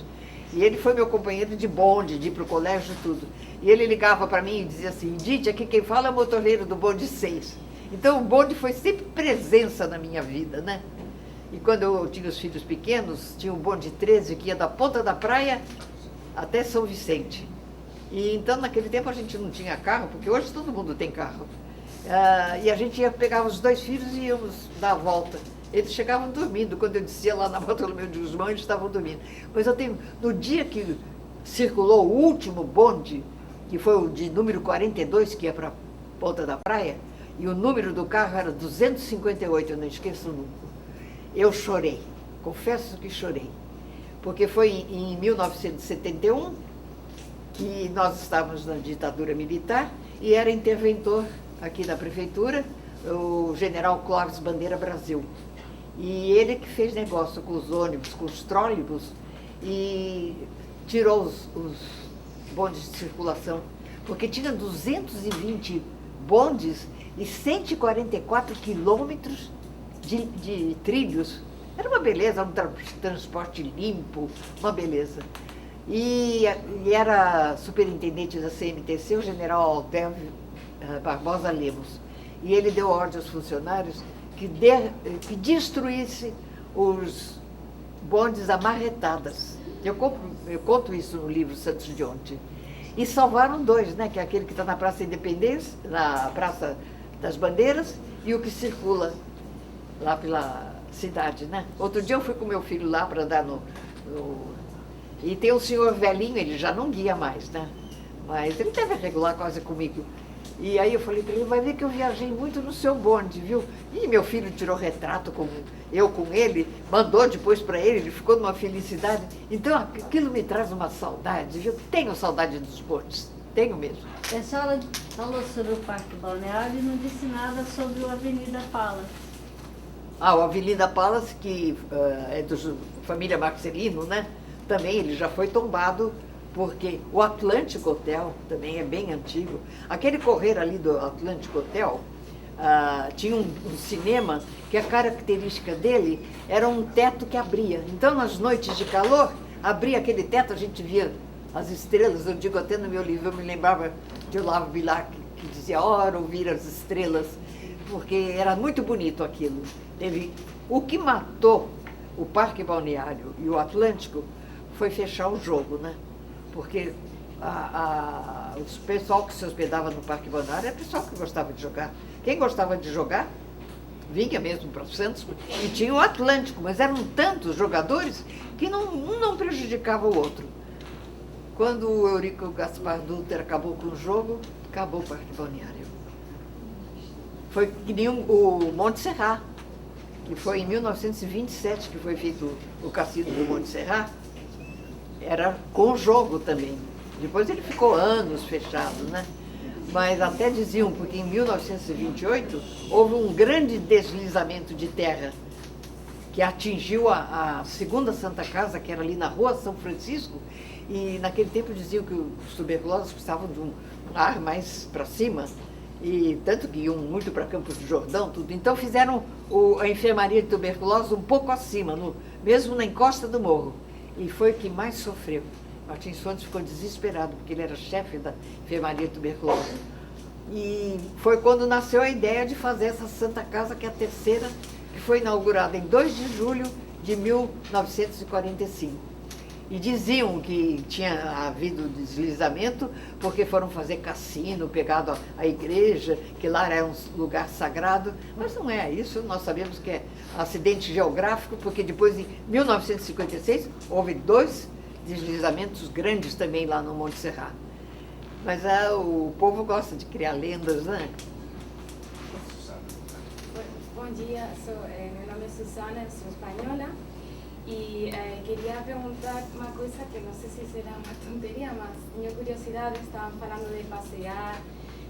e ele foi meu companheiro de bonde, de ir para o colégio e tudo. E ele ligava para mim e dizia assim, Dite, aqui quem fala é o motoreiro do bonde 6. Então o bonde foi sempre presença na minha vida, né? E quando eu tinha os filhos pequenos, tinha o bonde 13 que ia da ponta da praia até São Vicente. E então naquele tempo a gente não tinha carro, porque hoje todo mundo tem carro. E a gente ia pegar os 2 filhos e íamos dar a volta. Eles chegavam dormindo. Quando eu descia lá na Bartolomeu de Guzmão, eles estavam dormindo. Mas eu tenho, no dia que circulou o último bonde, que foi o de número 42, que ia para a ponta da praia, e o número do carro era 258, eu não esqueço nunca. Eu chorei, confesso que chorei. Porque foi em 1971 que nós estávamos na ditadura militar e era interventor aqui da prefeitura, o general Clóvis Bandeira Brasil. E ele que fez negócio com os ônibus, com os trólebus, e tirou os bondes de circulação. Porque tinha 220 bondes e 144 quilômetros de trilhos. Era uma beleza, um transporte limpo, uma beleza. E era superintendente da CMTC, o general Aldélio Barbosa Lemos. E ele deu ordem aos funcionários que destruísse os bondes amarretadas. Eu conto isso no livro Santos de Ontem. E salvaram 2, né? Que é aquele que está na Praça Independência, na Praça das bandeiras e o que circula lá pela cidade, né? Outro dia eu fui com meu filho lá para andar e tem um senhor velhinho, ele já não guia mais, né? Mas ele deve regular quase comigo. E aí eu falei para ele, vai ver que eu viajei muito no seu bonde, viu? E meu filho tirou retrato com ele, mandou depois para ele ficou numa felicidade. Então aquilo me traz uma saudade, viu? Tenho saudade dos bondes, tenho mesmo. A senhora falou sobre o Parque Balneário e não disse nada sobre o Avenida Palace. O Avenida Palace, que é da família Marcelino, né? Também ele já foi tombado, porque o Atlântico Hotel também é bem antigo. Aquele correr ali do Atlântico Hotel tinha um cinema que a característica dele era um teto que abria. Então, nas noites de calor, abria aquele teto, a gente via as estrelas. Eu digo até no meu livro, eu me lembrava de Olavo Bilac, que dizia, ora, ouvir as estrelas, porque era muito bonito aquilo. O que matou o Parque Balneário e o Atlântico foi fechar o jogo, né? Porque o pessoal que se hospedava no Parque Balneário era o pessoal que gostava de jogar. Quem gostava de jogar vinha mesmo para o Santos e tinha o Atlântico, mas eram tantos jogadores que um não prejudicava o outro. Quando o Eurico Gaspar Dutra acabou com o jogo, acabou o Parque Balneário. Foi que nem o Monte Serrat, que foi em 1927 que foi feito o cassino do Monte Serrat. Era com jogo também. Depois ele ficou anos fechado, né? Mas até diziam, porque em 1928 houve um grande deslizamento de terra que atingiu a segunda Santa Casa, que era ali na Rua São Francisco, e naquele tempo diziam que os tuberculosos precisavam de um ar mais para cima, e tanto que iam muito para Campos do Jordão, tudo. Então fizeram a enfermaria de tuberculose um pouco acima, mesmo na encosta do morro. E foi o que mais sofreu. Martins Fontes ficou desesperado, porque ele era chefe da enfermaria de tuberculose. E foi quando nasceu a ideia de fazer essa Santa Casa, que é a terceira, que foi inaugurada em 2 de julho de 1945. E diziam que tinha havido deslizamento porque foram fazer cassino, pegado a igreja, que lá era um lugar sagrado. Mas não é isso, nós sabemos que é acidente geográfico, porque depois, em 1956, houve 2 deslizamentos grandes também lá no Monte Serrat. Mas o povo gosta de criar lendas, né? Bom dia, meu nome é Susana, sou espanhola. E queria perguntar uma coisa que não sei se será uma tonteria, mas minha curiosidade, estavam falando de passear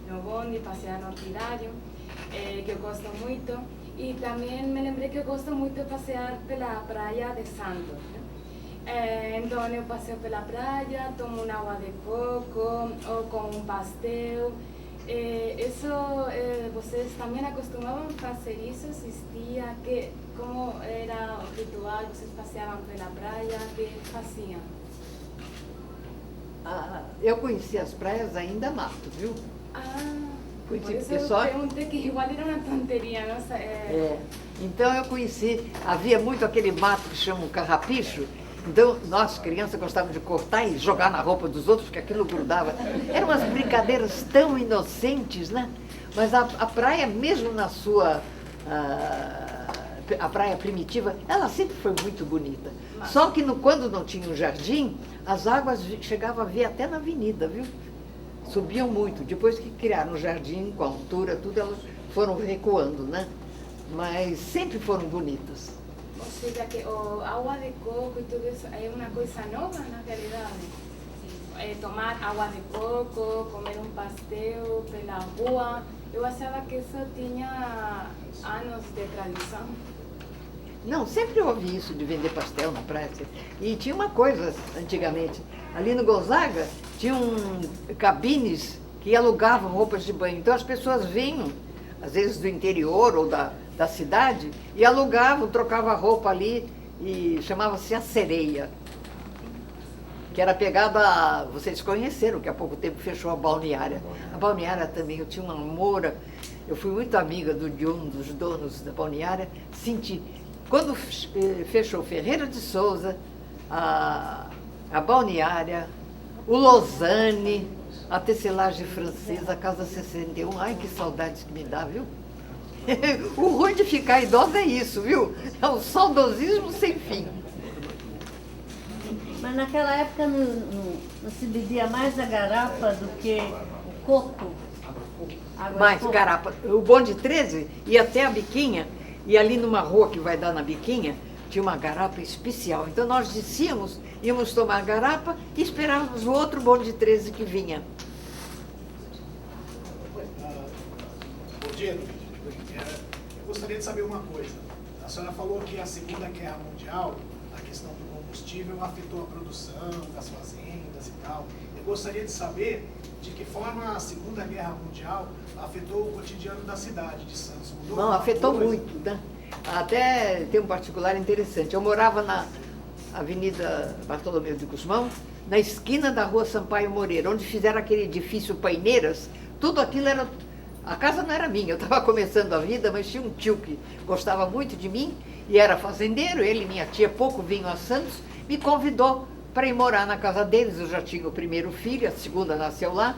no bonde, passear no Arquidário, que eu gosto muito. E também me lembrei que eu gosto muito de passear pela praia de Santos. Então eu passeio pela praia, tomo uma água de coco ou com um pastel. Vocês também acostumavam fazer isso? Existia? Como era o ritual? Vocês passeavam pela praia? O que faziam? Eu conheci as praias ainda mato, viu? Por isso eu perguntei, que igual era uma tonteria, não sei. Então eu conheci, havia muito aquele mato que chamam carrapicho. Então, nós, crianças, gostávamos de cortar e jogar na roupa dos outros, porque aquilo grudava. Eram umas brincadeiras tão inocentes, né? Mas a praia, mesmo na sua... a praia primitiva, ela sempre foi muito bonita. Só que quando não tinha um jardim, as águas chegavam a ver até na avenida, viu? Subiam muito. Depois que criaram o jardim, com a altura, tudo, elas foram recuando, né? Mas sempre foram bonitas. Ou seja, que a água de coco e tudo isso é uma coisa nova, na realidade. Tomar água de coco, comer um pastel pela rua. Eu achava que isso tinha anos de tradição. Não, sempre ouvi isso de vender pastel na praia. E tinha uma coisa, antigamente, ali no Gonzaga, tinham cabines que alugavam roupas de banho. Então as pessoas vinham, às vezes do interior ou da cidade, e alugavam, trocavam a roupa ali, e chamava-se a sereia, que era pegada, vocês conheceram, que há pouco tempo fechou a balneária. A balneária também, eu tinha uma namora, eu fui muito amiga de um dos donos da balneária, senti, quando fechou Ferreira de Souza, a balneária, o Lausanne, a tecelagem francesa, a Casa 61. Ai, que saudades que me dá, viu? O ruim de ficar idosa é isso, viu? É um saudosismo sem fim. Mas naquela época não se bebia mais a garapa do que o coco? Água de Mais coco? garapa. O bonde 13 ia até a Biquinha, e ali numa rua que vai dar na Biquinha, tinha uma garapa especial. Então nós descíamos, íamos tomar a garapa e esperávamos o outro bonde 13 que vinha. Bom dia, eu gostaria de saber uma coisa. A senhora falou que a Segunda Guerra Mundial, a questão do combustível afetou a produção das fazendas e tal. Eu gostaria de saber de que forma a Segunda Guerra Mundial afetou o cotidiano da cidade de Santos. Mudou Não, alguma afetou coisa? muito, né? Até tem um particular interessante. Eu morava na Avenida Bartolomeu de Gusmão, na esquina da Rua Sampaio Moreira, onde fizeram aquele edifício Paineiras. Tudo aquilo era... A casa não era minha, eu estava começando a vida, mas tinha um tio que gostava muito de mim e era fazendeiro. Ele e minha tia pouco vinham a Santos, me convidou para ir morar na casa deles. Eu já tinha o primeiro filho, a segunda nasceu lá,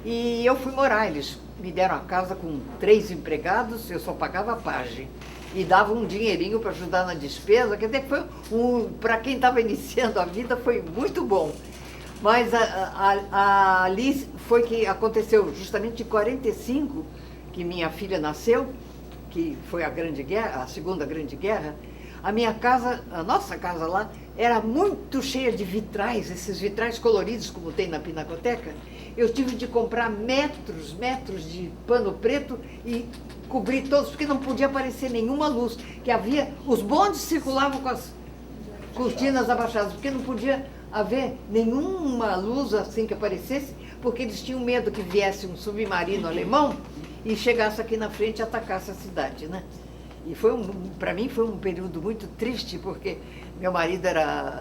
e eu fui morar. Eles me deram a casa com 3 empregados, eu só pagava a pajem. E dava um dinheirinho para ajudar na despesa, quer dizer, foi para quem estava iniciando a vida, foi muito bom. Mas ali foi que aconteceu, justamente em 45, que minha filha nasceu, que foi a Grande Guerra, a Segunda Grande Guerra. A minha casa, a nossa casa lá, era muito cheia de vitrais, esses vitrais coloridos, como tem na Pinacoteca. Eu tive de comprar metros de pano preto e cobrir todos, porque não podia aparecer nenhuma luz. Que havia, os bondes circulavam com as cortinas abaixadas, porque não podia haver nenhuma luz assim que aparecesse, porque eles tinham medo que viesse um submarino alemão e chegasse aqui na frente e atacasse a cidade, né? E para mim foi um período muito triste, porque meu marido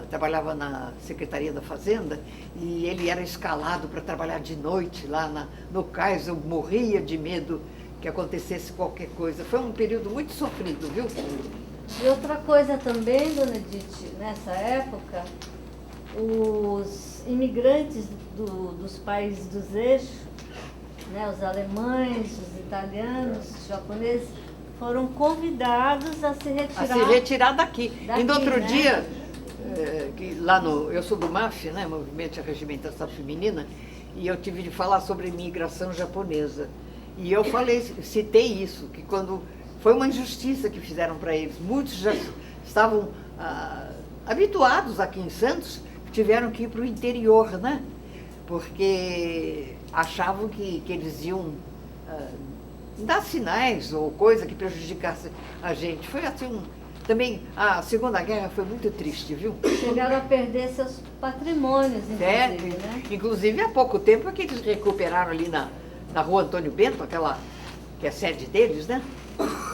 trabalhava na Secretaria da Fazenda e ele era escalado para trabalhar de noite lá no cais. Eu morria de medo que acontecesse qualquer coisa. Foi um período muito sofrido, viu? E outra coisa também, dona Edith, nessa época, os imigrantes dos países dos eixos, né, os alemães, os italianos, os japoneses, foram convidados a se retirar daqui. Ainda outro dia, eu sou do MAF, né, Movimento de Arregimentação Feminina, e eu tive de falar sobre a imigração japonesa. E eu citei isso, que quando foi uma injustiça que fizeram para eles, muitos já estavam habituados aqui em Santos, tiveram que ir para o interior, né? Porque achavam que eles iam dar sinais ou coisa que prejudicasse a gente. Foi assim, também a Segunda Guerra foi muito triste, viu? Chegaram a perder seus patrimônios, inclusive, né? Inclusive, há pouco tempo é que eles recuperaram ali na Rua Antônio Bento, aquela que é a sede deles, né?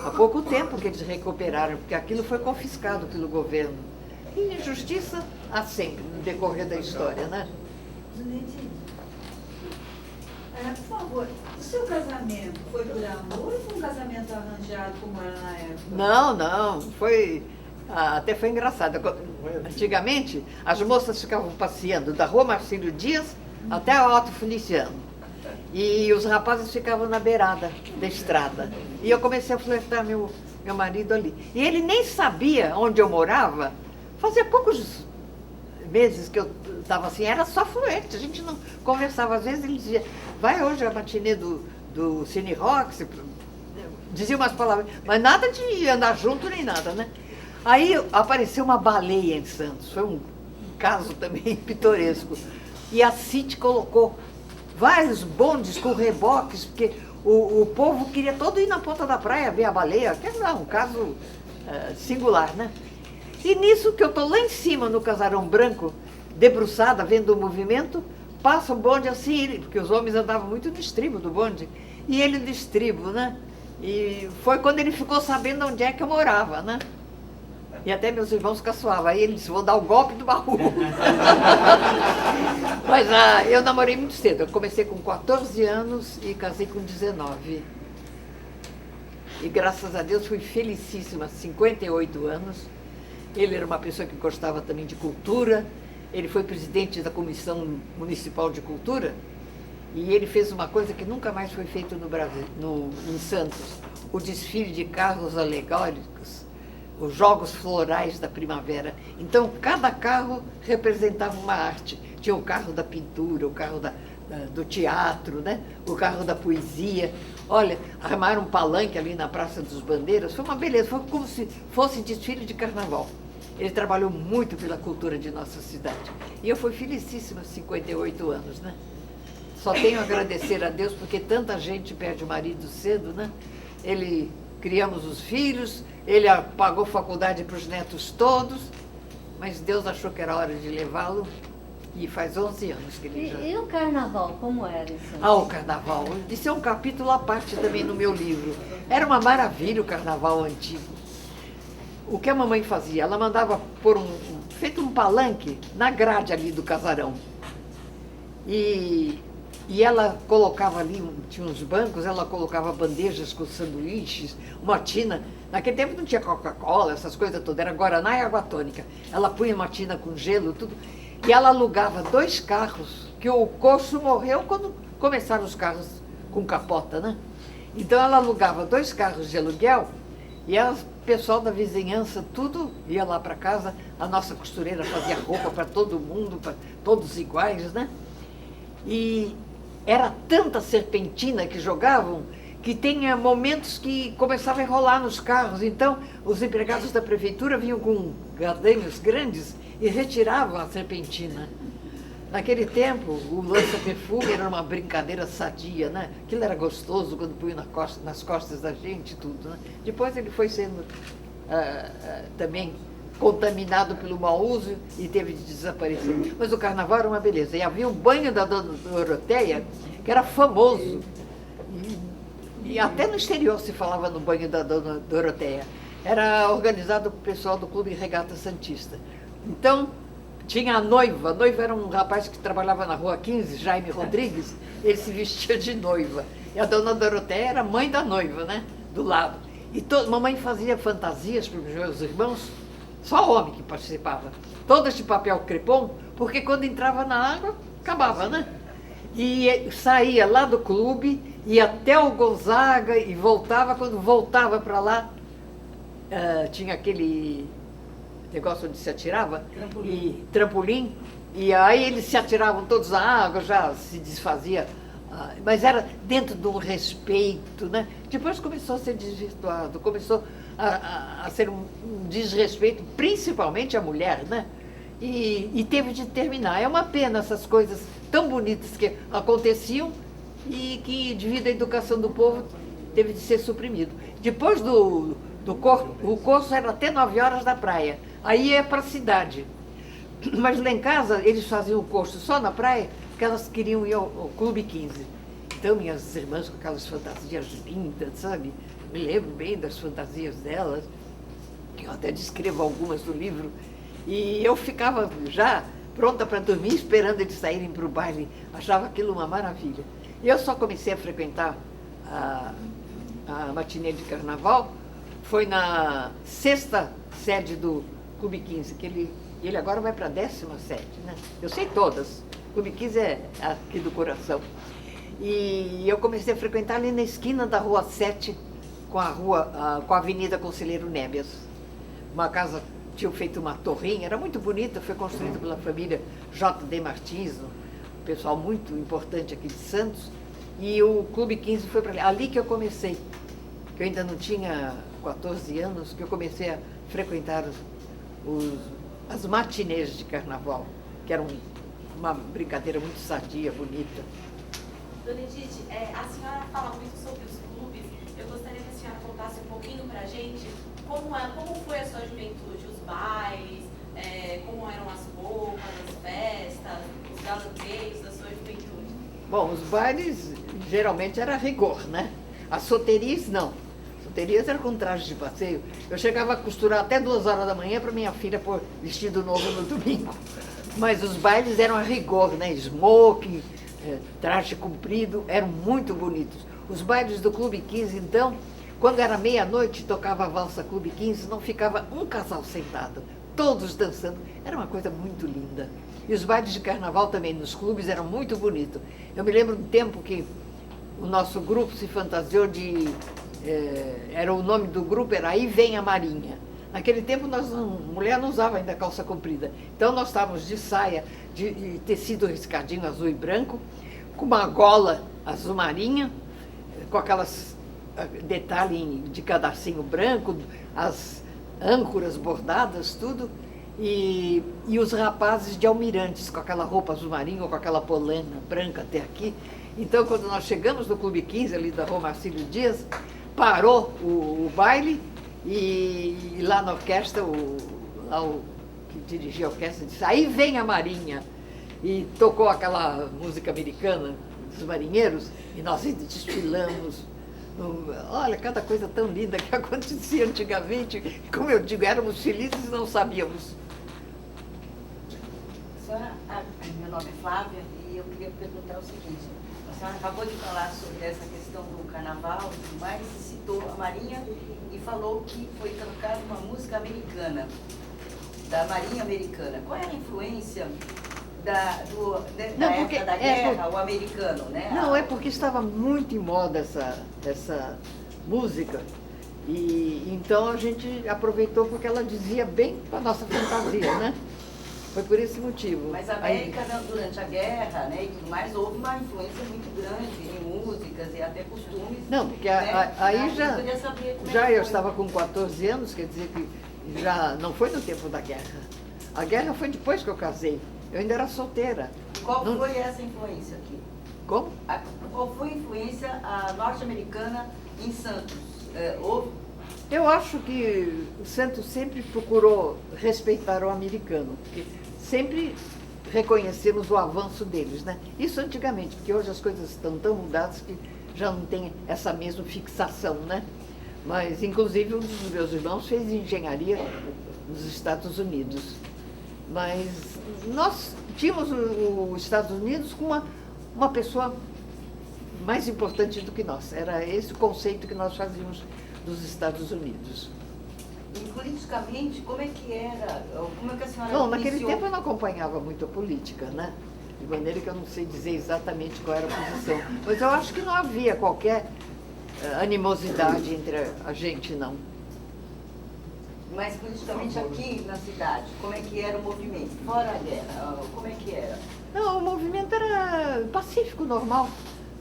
Há pouco tempo que eles recuperaram, porque aquilo foi confiscado pelo governo. E injustiça há sempre, no decorrer da história, né? Por favor, o seu casamento foi por amor ou foi um casamento arranjado como era na época? Não, foi... Até foi engraçado. Antigamente, as moças ficavam passeando da Rua Marcílio Dias até a Alto Feliciano. E os rapazes ficavam na beirada da estrada. E eu comecei a flertar meu marido ali. E ele nem sabia onde eu morava. Fazia poucos meses que eu estava assim, era só fluente, a gente não conversava. Às vezes ele dizia, vai hoje a matinê do Cine Rock, dizia umas palavras, mas nada de andar junto nem nada, né? Aí apareceu uma baleia em Santos, foi um caso também pitoresco. E a CIT colocou vários bondes com reboques, porque o povo queria todo ir na ponta da praia ver a baleia, que é um caso singular, né? E nisso que eu estou lá em cima, no Casarão Branco, debruçada, vendo o movimento, passa um bonde assim, porque os homens andavam muito no estribo do bonde, e ele no estribo, né? E foi quando ele ficou sabendo onde é que eu morava, né? E até meus irmãos caçoavam. Aí ele disse, vou dar o golpe do baú. Mas eu namorei muito cedo. Eu comecei com 14 anos e casei com 19. E graças a Deus fui felicíssima, 58 anos. Ele era uma pessoa que gostava também de cultura. Ele foi presidente da Comissão Municipal de Cultura. E ele fez uma coisa que nunca mais foi feita no Brasil, em Santos, o desfile de carros alegóricos, os jogos florais da primavera. Então, cada carro representava uma arte. Tinha o carro da pintura, o carro do teatro, né? O carro da poesia. Olha, armaram um palanque ali na Praça dos Bandeiras. Foi uma beleza, foi como se fosse desfile de carnaval. Ele trabalhou muito pela cultura de nossa cidade. E eu fui felicíssima, 58 anos, né? Só tenho a agradecer a Deus, porque tanta gente perde o marido cedo, né? Ele, criamos os filhos, ele pagou faculdade para os netos todos, mas Deus achou que era hora de levá-lo, e faz 11 anos que ele já... E o carnaval, como era em Santos? Ah, o carnaval. Isso é um capítulo à parte também no meu livro. Era uma maravilha o carnaval antigo. O que a mamãe fazia? Ela mandava pôr feito um palanque na grade ali do casarão. E ela colocava ali, tinha uns bancos, ela colocava bandejas com sanduíches, uma tina. Naquele tempo não tinha Coca-Cola, essas coisas todas, era Guaraná e água tônica. Ela punha uma tina com gelo, tudo. E ela alugava 2 carros, que o Coxo morreu quando começaram os carros com capota, né? Então ela alugava 2 carros de aluguel e o pessoal da vizinhança, tudo ia lá para casa. A nossa costureira fazia roupa para todo mundo, para todos iguais, né? E era tanta serpentina que jogavam que tinha momentos que começava a enrolar nos carros. Então, os empregados da prefeitura vinham com gadanhos grandes e retiravam a serpentina. Naquele tempo, o lança-perfume era uma brincadeira sadia, né? Aquilo era gostoso quando punha nas costas da gente e tudo, né? Depois ele foi sendo também contaminado pelo mau uso e teve de desaparecer. Mas o carnaval era uma beleza. E havia o banho da Dona Doroteia, que era famoso. E até no exterior se falava no banho da Dona Doroteia. Era organizado pelo pessoal do Clube Regata Santista. Então, tinha a noiva era um rapaz que trabalhava na Rua 15, Jaime Rodrigues, ele se vestia de noiva. E a Dona Doroteia era mãe da noiva, né? Do lado. E mamãe fazia fantasias para os meus irmãos, só homem que participava. Todas de papel crepom, porque quando entrava na água, acabava, né? E saía lá do clube, ia até o Gonzaga e voltava. Quando voltava para lá, tinha aquele negócio onde se atirava, trampolim, e aí eles se atiravam todos na água, já se desfazia, mas era dentro de um respeito, né? Depois começou a ser desvirtuado, começou a ser um desrespeito, principalmente a mulher, né? E teve de terminar. É uma pena essas coisas tão bonitas que aconteciam e que, devido à educação do povo, teve de ser suprimido. Depois o curso era até 9 horas da praia. Aí ia para a cidade. Mas lá em casa, eles faziam o curso só na praia, porque elas queriam ir ao Clube 15. Então, minhas irmãs com aquelas fantasias lindas, sabe? Me lembro bem das fantasias delas, que eu até descrevo algumas no livro. E eu ficava já pronta para dormir, esperando eles saírem para o baile. Achava aquilo uma maravilha. E eu só comecei a frequentar a matinê de carnaval, foi na 6ª sede do Clube 15, que ele agora vai para a 10ª sede, né? Eu sei todas. O Clube 15 é aqui do coração. E eu comecei a frequentar ali na esquina da Rua 7 com a Avenida Conselheiro Nébias. Uma casa, tinha feito uma torrinha, era muito bonita, foi construída pela família J.D. Martins, um pessoal muito importante aqui de Santos. E o Clube 15 foi para ali. Ali que eu comecei, que eu ainda não tinha 14 anos, que eu comecei a frequentar as matinês de carnaval, que eram uma brincadeira muito sadia, bonita. Dona Edith, a senhora fala muito sobre os clubes. Eu gostaria que a senhora contasse um pouquinho para a gente como foi a sua juventude, os bailes, como eram as roupas, as festas, os galanteios da sua juventude. Bom, os bailes geralmente era rigor, né? As soterias não. Soterias era com traje de passeio. Eu chegava a costurar até 2 horas da manhã para minha filha pôr vestido novo no domingo. Mas os bailes eram a rigor, né? Smoking, traje comprido, eram muito bonitos. Os bailes do Clube 15, então, quando era meia-noite, tocava a valsa Clube 15, não ficava um casal sentado, todos dançando. Era uma coisa muito linda. E os bailes de carnaval também nos clubes eram muito bonitos. Eu me lembro do tempo que o nosso grupo se fantasiou de... era o nome do grupo, era Aí Vem a Marinha. Naquele tempo, mulher não usava ainda calça comprida. Então, nós estávamos de saia, de tecido riscadinho azul e branco, com uma gola azul marinha, com aquelas detalhes de cadacinho branco, as âncoras bordadas, tudo. E os rapazes de almirantes, com aquela roupa azul marinho, com aquela polena branca até aqui. Então, quando nós chegamos no Clube 15, ali da Rua Marcílio Dias, parou o baile e lá na orquestra, o que dirigia a orquestra disse, aí vem a Marinha. E tocou aquela música americana dos marinheiros e nós desfilamos. Olha, cada coisa tão linda que acontecia antigamente. Como eu digo, éramos felizes e não sabíamos. Senhora, meu nome é Flávia e eu queria perguntar o seguinte. A senhora acabou de falar sobre essa questão do carnaval e tudo mais, citou a Marinha e falou que foi tocada uma música americana, da Marinha Americana. Qual era a influência da época da guerra, o americano, né? Não, é porque estava muito em moda essa música. E então a gente aproveitou porque ela dizia bem com a nossa fantasia, né? Foi por esse motivo. Mas a América, durante a guerra, né, e tudo mais, houve uma influência muito grande em músicas e até costumes. Não, porque né? aí já eu foi. estava com 14 anos, quer dizer que já não foi no tempo da guerra. A guerra foi depois que eu casei. Eu ainda era solteira. Qual foi essa influência aqui? Como? Qual foi a influência norte-americana em Santos? Houve? Eu acho que o Santos sempre procurou respeitar o americano, porque sempre reconhecemos o avanço deles, né? Isso antigamente, porque hoje as coisas estão tão mudadas que já não tem essa mesma fixação, né? Mas, inclusive, um dos meus irmãos fez engenharia nos Estados Unidos. Mas nós tínhamos os Estados Unidos com uma pessoa mais importante do que nós. Era esse o conceito que nós fazíamos dos Estados Unidos. E politicamente, como é que era? Como é que a senhora Não, naquele iniciou? tempo eu não acompanhava muito a política, né? De maneira que eu não sei dizer exatamente qual era a posição. Mas eu acho que não havia qualquer animosidade entre a gente, não. Mas politicamente aqui na cidade, como é que era o movimento? Fora a guerra, como é que era? Não, o movimento era pacífico, normal.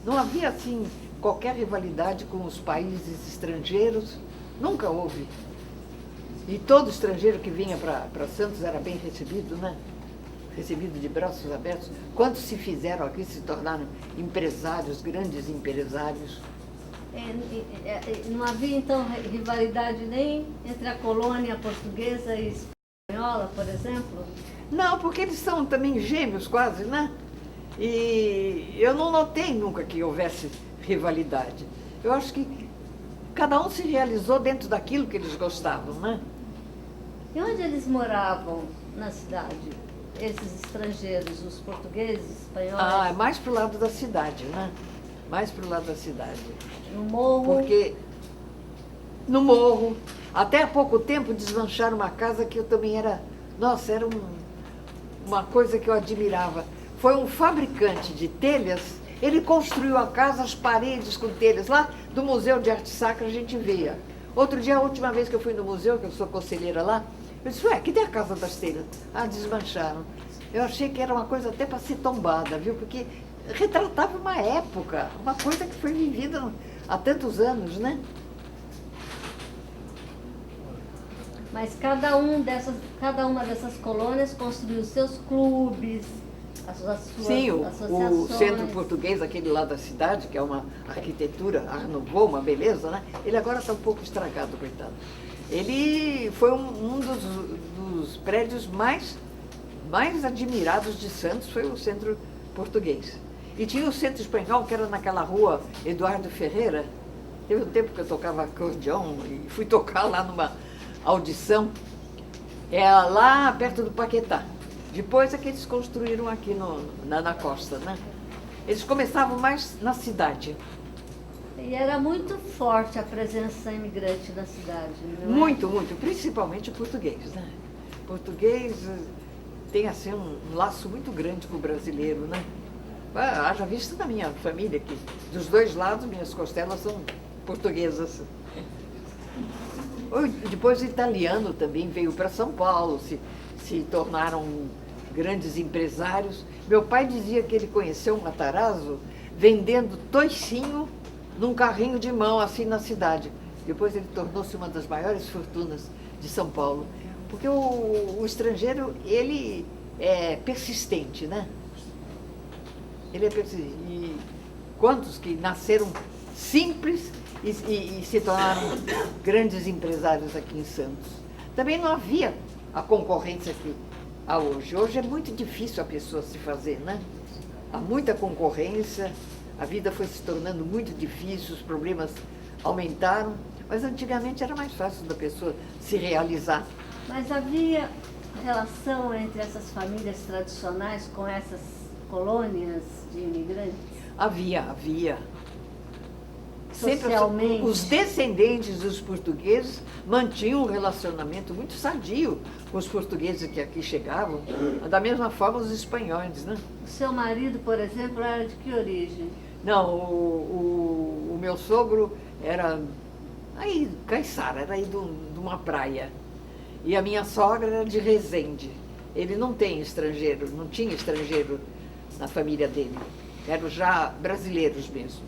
Não havia, assim, qualquer rivalidade com os países estrangeiros. Nunca houve. E todo estrangeiro que vinha para Santos era bem recebido, né? Recebido de braços abertos. Quantos se fizeram aqui, se tornaram empresários, grandes empresários. Não havia, então, rivalidade nem entre a colônia portuguesa e espanhola, por exemplo? Não, porque eles são também gêmeos quase, né? E eu não notei nunca que houvesse rivalidade. Eu acho que cada um se realizou dentro daquilo que eles gostavam, né? E onde eles moravam na cidade? Esses estrangeiros, os portugueses, espanhóis? Ah, mais pro lado da cidade, né? Mais pro lado da cidade. No morro? Porque no morro, até há pouco tempo desmancharam uma casa que eu também era... Nossa, era uma coisa que eu admirava. Foi um fabricante de telhas, ele construiu a casa, as paredes com telhas. Lá do Museu de Arte Sacra a gente via. Outro dia, a última vez que eu fui no museu, que eu sou conselheira lá, eu disse, ué, cadê a casa das telhas? Ah, desmancharam. Eu achei que era uma coisa até para ser tombada, viu? Porque retratava uma época, uma coisa que foi vivida há tantos anos, né? Mas cada uma dessas colônias construiu seus clubes, as suas Sim, associações. o Centro Português, aquele lá da cidade, que é uma arquitetura, Art Nouveau, uma beleza, né? Ele agora está um pouco estragado, coitado. Ele foi um dos prédios mais admirados de Santos, foi o Centro Português. E tinha o Centro Espanhol, que era naquela rua Eduardo Ferreira. Teve um tempo que eu tocava acordeão e fui tocar lá numa audição, lá perto do Paquetá. Depois é que eles construíram aqui na costa, né? Eles começavam mais na cidade. E era muito forte a presença imigrante na cidade, não é? Muito, muito. Principalmente o português, né? Português tem assim um laço muito grande com o brasileiro, né? Haja visto na minha família que dos dois lados minhas costelas são portuguesas. Depois o italiano também veio para São Paulo, se tornaram grandes empresários. Meu pai dizia que ele conheceu um Matarazzo vendendo toicinho num carrinho de mão assim na cidade. Depois ele tornou-se uma das maiores fortunas de São Paulo. Porque o estrangeiro, ele é persistente, né? Ele é persistente. E quantos que nasceram simples e se tornaram grandes empresários aqui em Santos. Também não havia a concorrência que há hoje. Hoje é muito difícil a pessoa se fazer, né? Há muita concorrência, a vida foi se tornando muito difícil, os problemas aumentaram, mas antigamente era mais fácil da pessoa se realizar. Mas havia relação entre essas famílias tradicionais com essas colônias de imigrantes? Havia. Sempre Socialmente. os descendentes dos portugueses mantinham um relacionamento muito sadio com os portugueses que aqui chegavam, da mesma forma os espanhóis, né? O seu marido, por exemplo, era de que origem? Não, o meu sogro era aí, caiçara, era aí de uma praia. E a minha sogra era de Resende. Ele não tem estrangeiro, não tinha estrangeiro na família dele. Eram já brasileiros mesmo.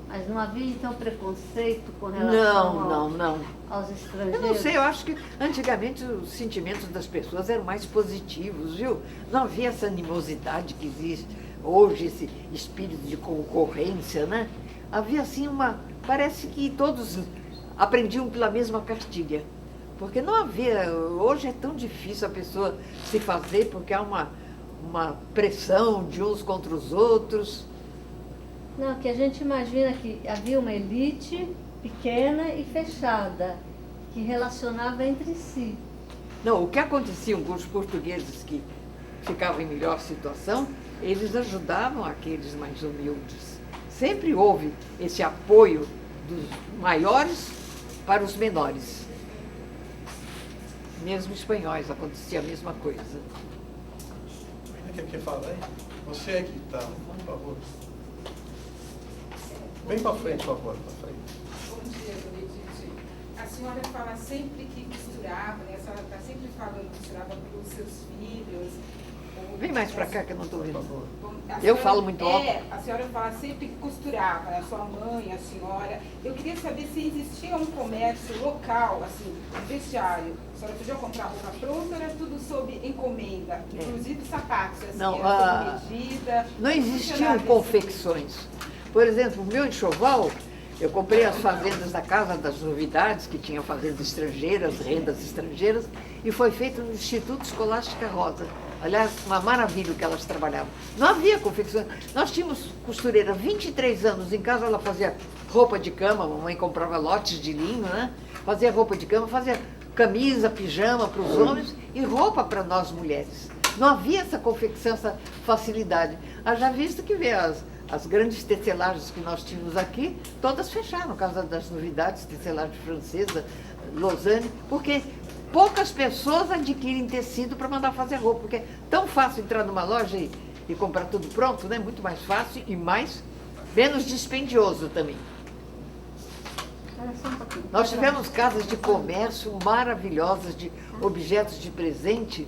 Mas não havia, então, preconceito com relação Não. aos estrangeiros? Eu não sei, eu acho que antigamente os sentimentos das pessoas eram mais positivos, viu? Não havia essa animosidade que existe hoje, esse espírito de concorrência, né? Havia, assim, parece que todos aprendiam pela mesma cartilha. Porque não havia, hoje é tão difícil a pessoa se fazer, porque há uma pressão de uns contra os outros. Não, que a gente imagina que havia uma elite pequena e fechada, que relacionava entre si. Não, o que acontecia com os portugueses que ficavam em melhor situação, eles ajudavam aqueles mais humildes. Sempre houve esse apoio dos maiores para os menores. Mesmo espanhóis acontecia a mesma coisa. Quer falar aí? Você é que está, por favor. Vem para frente, por favor, para frente. Bom dia, dona Edith. A senhora fala sempre que costurava, né? A senhora está sempre falando que costurava para os seus filhos. Vem mais para cá que eu não estou ouvindo. A Eu senhora- falo muito alto. A senhora fala sempre que costurava, a sua mãe, a senhora. Eu queria saber se existia um comércio local, assim, vestiário. A senhora podia comprar roupa pronta ou era tudo sob encomenda? Inclusive sapatos, assim, Não, era sob medida. Não existiam confecções. Por exemplo, o meu enxoval, eu comprei as fazendas da Casa das Novidades, que tinha fazendas estrangeiras, rendas estrangeiras, e foi feito no Instituto Escolástica Rosa. Aliás, uma maravilha o que elas trabalhavam. Não havia confecção. Nós tínhamos costureira 23 anos. Em casa ela fazia roupa de cama, a mamãe comprava lotes de linho, né? Fazia roupa de cama, fazia camisa, pijama para os homens e roupa para nós mulheres. Não havia essa confecção, essa facilidade. Haja visto que vê as grandes tecelagens que nós tínhamos aqui, todas fecharam, Casa das Novidades, tecelagem francesa, Lausanne, porque poucas pessoas adquirem tecido para mandar fazer roupa, porque é tão fácil entrar numa loja e comprar tudo pronto, né? Muito mais fácil e menos dispendioso também. Nós tivemos casas de comércio maravilhosas, de objetos de presente.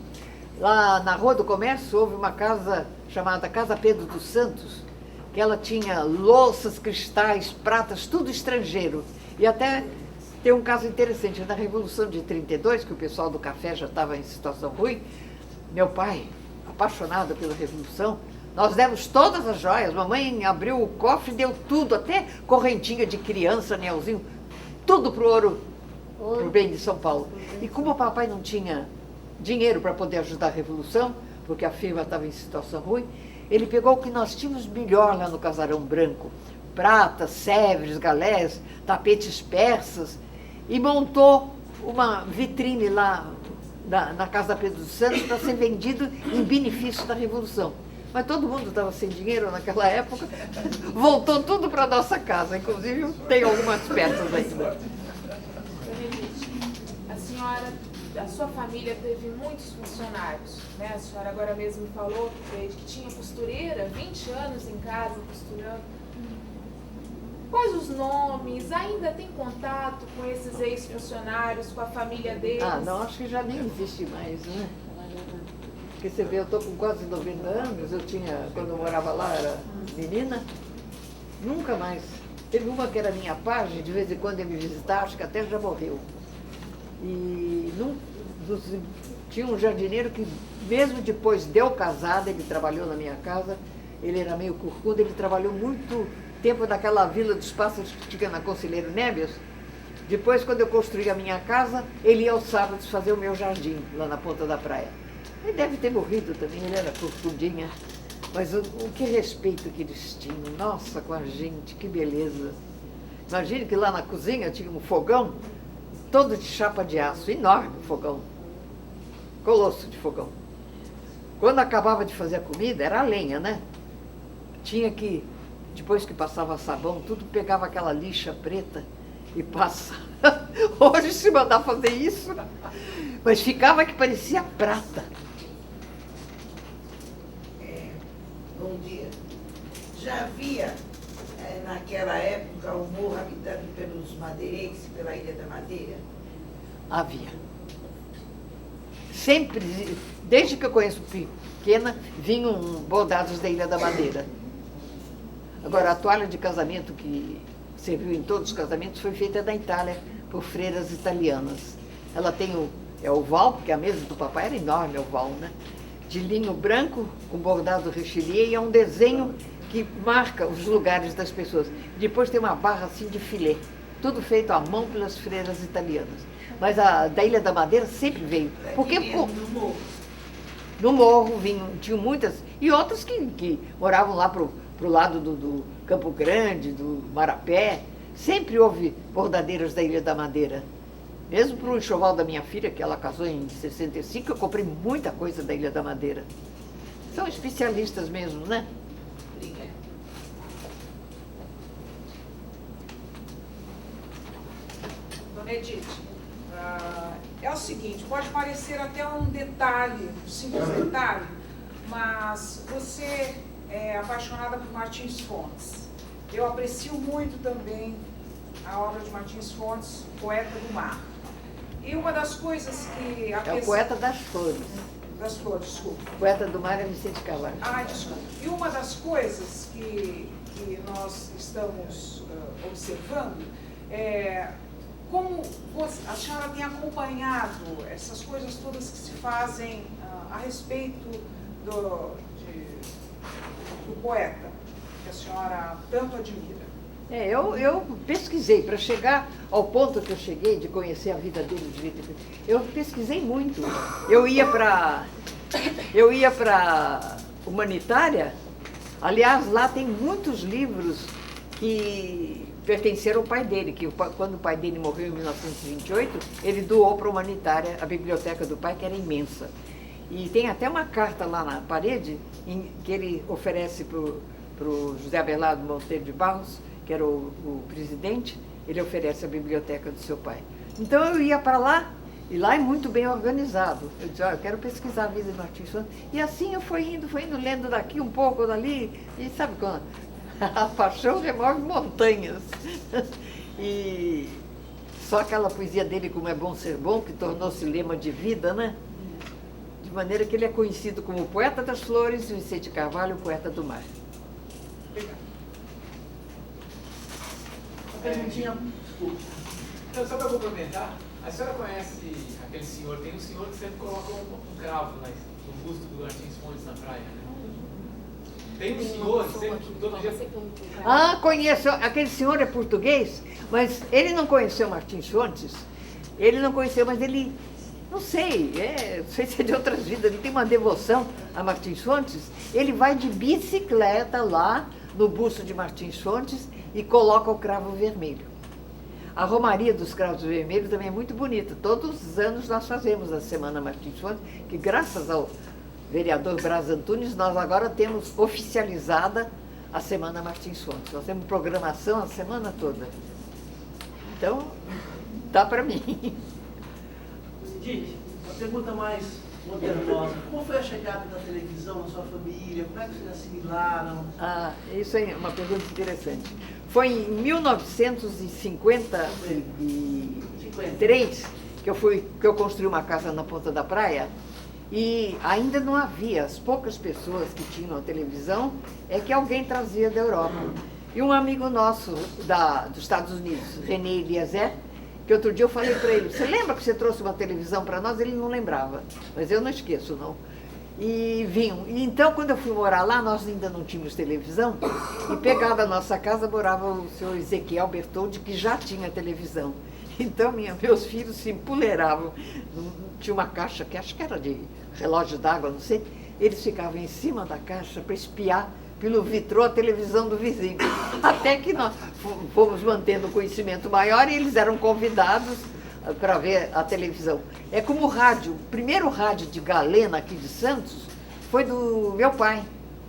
Lá na Rua do Comércio houve uma casa chamada Casa Pedro dos Santos, que ela tinha louças, cristais, pratas, tudo estrangeiro. E até tem um caso interessante, na Revolução de 32, que o pessoal do café já estava em situação ruim, meu pai, apaixonado pela Revolução, nós demos todas as joias, mamãe abriu o cofre e deu tudo, até correntinha de criança, anelzinho, tudo para o ouro, para o bem de São Paulo. E como o papai não tinha dinheiro para poder ajudar a Revolução, porque a firma estava em situação ruim, ele pegou o que nós tínhamos melhor lá no Casarão Branco, pratas, sévres, galés, tapetes persas, e montou uma vitrine lá na Casa Pedro dos Santos para ser vendido em benefício da Revolução. Mas todo mundo estava sem dinheiro naquela época, voltou tudo para a nossa casa, inclusive tem algumas peças ainda. A senhora a sua família teve muitos funcionários, né? A senhora agora mesmo falou que tinha costureira, 20 anos em casa costurando. Quais os nomes? Ainda tem contato com esses ex-funcionários, com a família deles? Ah, não, acho que já nem existe mais, né? Porque você vê, eu estou com quase 90 anos, eu tinha, quando eu morava lá, era menina, nunca mais. Teve uma que era minha pajem, de vez em quando ia me visitar, acho que até já morreu. E tinha um jardineiro que, mesmo depois de eu casada, ele trabalhou na minha casa, ele era meio corcunda, ele trabalhou muito tempo naquela Vila dos Pássaros que tinha na Conselheiro Nébios. Depois, quando eu construí a minha casa, ele ia aos sábados fazer o meu jardim, lá na ponta da praia. Ele deve ter morrido também, ele era corcundinha. Mas o que respeito que eles tinham, nossa, com a gente, que beleza. Imagine que lá na cozinha tinha um fogão, todo de chapa de aço, enorme o fogão, colosso de fogão. Quando acabava de fazer a comida, era a lenha, né? Tinha que, depois que passava sabão, tudo pegava aquela lixa preta e passava. Hoje se mandar fazer isso, mas ficava que parecia prata. Bom dia. Já havia, naquela época, o morro habitado pelos madeirenses, pela Ilha da Madeira? Havia. Sempre, desde que eu conheço pequena, vinham bordados da Ilha da Madeira. Agora, a toalha de casamento que serviu em todos os casamentos foi feita da Itália, por freiras italianas. Ela tem o oval, porque a mesa do papai era enorme, oval, né? De linho branco, com bordado richelieu, e é um desenho que marca os lugares das pessoas. Depois tem uma barra assim de filé, tudo feito à mão pelas freiras italianas. Mas a da Ilha da Madeira sempre veio. Porque no morro vinham, tinham muitas, e outras que moravam lá pro lado do Campo Grande, do Marapé. Sempre houve bordadeiras da Ilha da Madeira. Mesmo para o enxoval da minha filha, que ela casou em 65, eu comprei muita coisa da Ilha da Madeira. São especialistas mesmo, né? Obrigada. Dona Edith, é o seguinte, pode parecer até um detalhe, um simples detalhe, mas você é apaixonada por Martins Fontes. Eu aprecio muito também a obra de Martins Fontes, Poeta do Mar. E uma das coisas que... É o poeta das flores. Das flores, desculpa. O poeta do mar é Vicente Carvalho. Ah, desculpa. E uma das coisas que nós estamos observando é como a senhora tem acompanhado essas coisas todas que se fazem a respeito do poeta, que a senhora tanto admira. Eu pesquisei, para chegar ao ponto que eu cheguei, de conhecer a vida dele, eu pesquisei muito. Eu ia para Humanitária, aliás, lá tem muitos livros que pertenceram ao pai dele, que quando o pai dele morreu em 1928, ele doou para a Humanitária, a biblioteca do pai, que era imensa. E tem até uma carta lá na parede, que ele oferece para o José Abelardo Monteiro de Barros, que era o presidente, ele oferece a biblioteca do seu pai. Então eu ia para lá, e lá é muito bem organizado. Eu disse, eu quero pesquisar a vida de Martins Fontes. E assim eu fui indo, lendo daqui um pouco, dali, e sabe quando a paixão remove montanhas. E só aquela poesia dele, Como é Bom Ser Bom, que tornou-se lema de vida, né? De maneira que ele é conhecido como o poeta das flores e Vicente Carvalho, o poeta do mar. Perguntinha. Então, só para complementar, a senhora conhece aquele senhor? Tem um senhor que sempre coloca um cravo no busto do Martins Fontes na praia, né? Tem um senhor que sempre, todo dia... Ah, conheço. Aquele senhor é português, mas ele não conheceu Martins Fontes. Ele não conheceu, mas ele... Não sei se é de outras vidas. Ele tem uma devoção a Martins Fontes. Ele vai de bicicleta lá no busto de Martins Fontes e coloca o cravo vermelho. A Romaria dos Cravos Vermelhos também é muito bonita. Todos os anos nós fazemos a Semana Martins Fontes, que graças ao vereador Braz Antunes, nós agora temos oficializada a Semana Martins Fontes. Nós temos programação a semana toda. Então, dá para mim. Edith, Uma pergunta mais modernosa. Como foi a chegada da televisão na sua família? Como é que vocês assimilaram? Ah, isso é uma pergunta interessante. Foi em 1953 que eu construí uma casa na Ponta da Praia e ainda não havia, as poucas pessoas que tinham a televisão é que alguém trazia da Europa. E um amigo nosso dos Estados Unidos, René Eliezer, que outro dia eu falei para ele, você lembra que você trouxe uma televisão para nós? Ele não lembrava, mas eu não esqueço, não. E vinham. E então, quando eu fui morar lá, nós ainda não tínhamos televisão, e pegado da nossa casa morava o senhor Ezequiel Bertoldi, que já tinha televisão. Então, meus filhos se empoleiravam. Tinha uma caixa, que acho que era de relógio d'água, não sei. Eles ficavam em cima da caixa para espiar pelo vitrô a televisão do vizinho. Até que nós fomos mantendo conhecimento maior e eles eram convidados para ver a televisão. É como o rádio. O primeiro rádio de galena aqui de Santos foi do meu pai.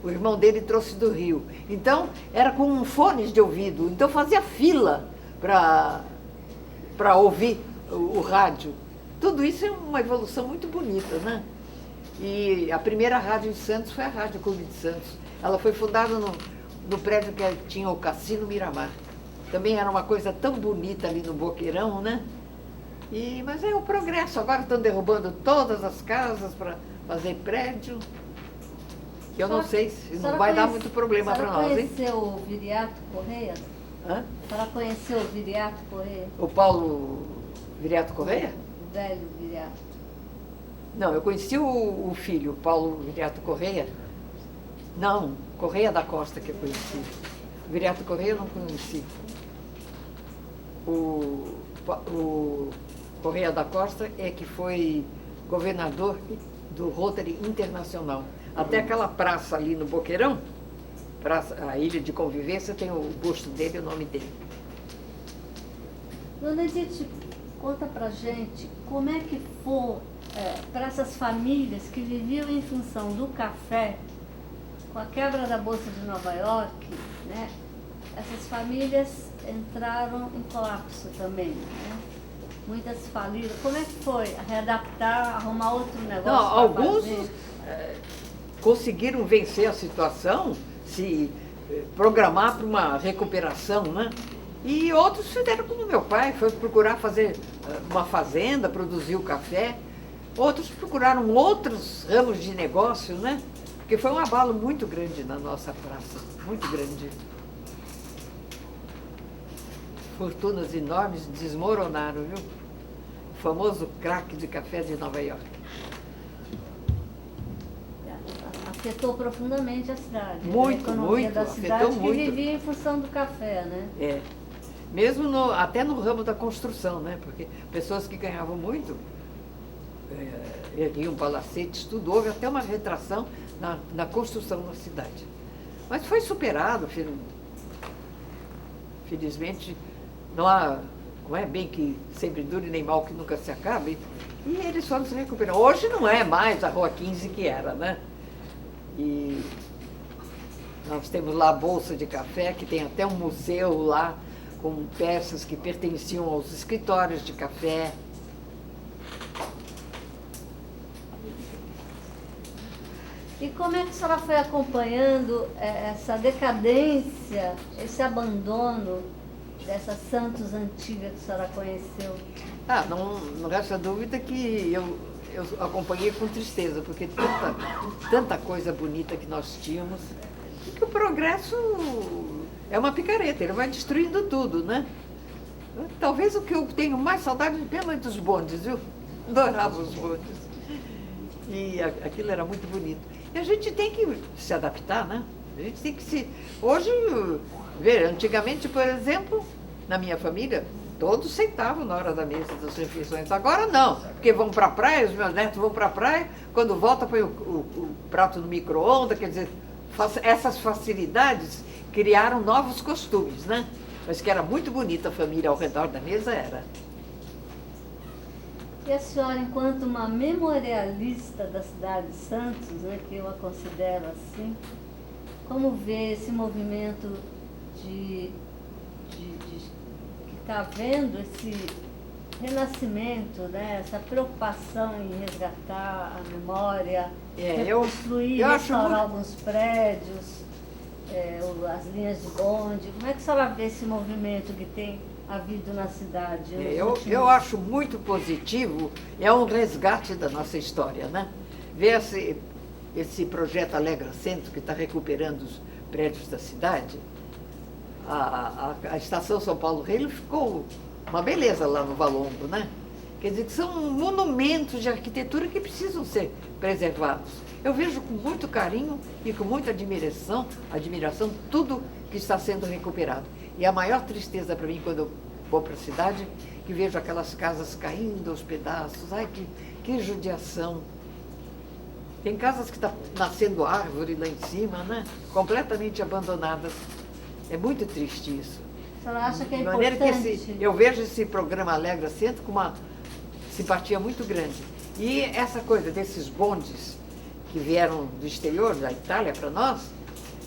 O irmão dele trouxe do Rio. Então, era com fones de ouvido. Então, fazia fila para ouvir o rádio. Tudo isso é uma evolução muito bonita, né? E a primeira rádio em Santos foi a Rádio Clube de Santos. Ela foi fundada no prédio que tinha o Cassino Miramar. Também era uma coisa tão bonita ali no Boqueirão, né? Mas é o progresso. Agora estão derrubando todas as casas para fazer prédio. Eu não sei se não vai dar muito problema para nós, hein? Você conheceu o Viriato Correia? Hã? Ela conheceu o Viriato Correia? O Paulo Viriato Correia? O velho Viriato. Não, eu conheci o filho, Paulo Viriato Correia. Não, Correia da Costa que eu conheci. O Viriato Correia eu não conheci. O Correia da Costa é que foi governador do Rotary Internacional. Até aquela praça ali no Boqueirão, a Ilha de Convivência, tem o busto dele e o nome dele. Dona Edith, conta pra gente como é que foi para essas famílias que viviam em função do café, com a quebra da Bolsa de Nova York, né? Essas famílias entraram em colapso também, né? Muitas faliram. Como é que foi readaptar, arrumar outro negócio? Não, alguns conseguiram vencer a situação, se programar para uma recuperação, né? E outros fizeram como meu pai, foi procurar fazer uma fazenda, produzir o café. Outros procuraram outros ramos de negócio, né? Porque foi um abalo muito grande na nossa praça, muito grande. Fortunas enormes desmoronaram, viu? O famoso crack de café de Nova York. Afetou profundamente a cidade. Muito, a economia muito, da cidade afetou muito. Que vivia em função do café, né? É. Mesmo até no ramo da construção, né? Porque pessoas que ganhavam muito erguiam palacetes, tudo. Houve até uma retração na construção na cidade. Mas foi superado, felizmente. Não é bem que sempre dure, nem mal que nunca se acabe. E eles foram se recuperando. Hoje não é mais a Rua 15 que era, né? E nós temos lá a Bolsa de Café, que tem até um museu lá, com peças que pertenciam aos escritórios de café. E como é que a senhora foi acompanhando essa decadência, esse abandono dessa Santos antiga que a senhora conheceu? Não resta dúvida que eu acompanhei com tristeza, porque tanta coisa bonita que nós tínhamos, e que o progresso é uma picareta, ele vai destruindo tudo, né? Talvez o que eu tenho mais saudade mesmo é dos bondes, viu? Adorava os bondes. E aquilo era muito bonito. E a gente tem que se adaptar, né? A gente tem que Hoje, antigamente, por exemplo, na minha família, todos sentavam na hora da mesa das refeições. Agora não, porque vão para a praia, os meus netos vão para a praia, quando volta põe o prato no micro-ondas, quer dizer, essas facilidades criaram novos costumes, né? Mas que era muito bonita a família ao redor da mesa, era. E a senhora, enquanto uma memorialista da cidade de Santos, né, que eu a considero assim, como vê esse movimento que está vendo renascimento, né? Essa preocupação em resgatar a memória, eu reconstruir, acho restaurar alguns prédios, as linhas de bonde. Como é que a senhora vê esse movimento que tem havido na cidade? Eu acho muito positivo, é um resgate da nossa história, né? Ver esse projeto Alegra Centro, que está recuperando os prédios da cidade. A Estação São Paulo Reino ficou uma beleza lá no Valongo, né? Quer dizer, que são monumentos de arquitetura que precisam ser preservados. Eu vejo com muito carinho e com muita admiração tudo que está sendo recuperado. E a maior tristeza para mim, quando eu vou para a cidade, que vejo aquelas casas caindo aos pedaços. Ai, que judiação. Tem casas que estão nascendo árvore lá em cima, né? Completamente abandonadas. É muito triste isso. A senhora acha que é de maneira importante? Que eu vejo esse programa Alegra Centro com uma simpatia muito grande. E essa coisa desses bondes que vieram do exterior, da Itália, para nós,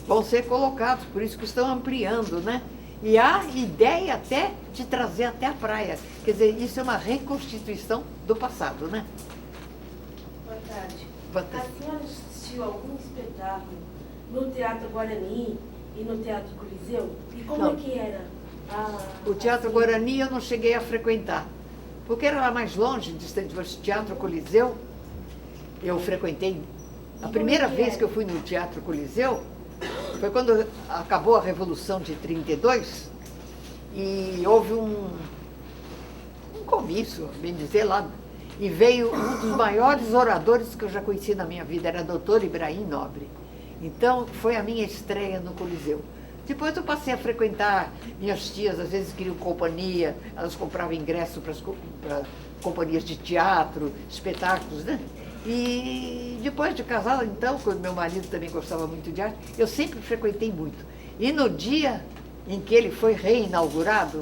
vão ser colocados, por isso que estão ampliando, né? E há ideia até de trazer até a praia. Quer dizer, isso é uma reconstituição do passado, né? Boa tarde. Boa tarde. A senhora assistiu a algum espetáculo no Teatro Guarani e no Teatro Coliseu? E como Não. é que era? O Teatro Guarani eu não cheguei a frequentar, porque era lá mais longe, distante do Teatro Coliseu. Eu frequentei. A primeira vez que eu fui no Teatro Coliseu foi quando acabou a Revolução de 32 e houve um comício, bem dizer, lá. E veio um dos maiores oradores que eu já conheci na minha vida, era Dr. Ibrahim Nobre. Então, foi a minha estreia no Coliseu. Depois eu passei a frequentar, minhas tias às vezes queriam companhia, elas compravam ingresso para companhias de teatro, espetáculos, né? E depois de casada, então, quando meu marido também gostava muito de arte, eu sempre frequentei muito. E no dia em que ele foi reinaugurado,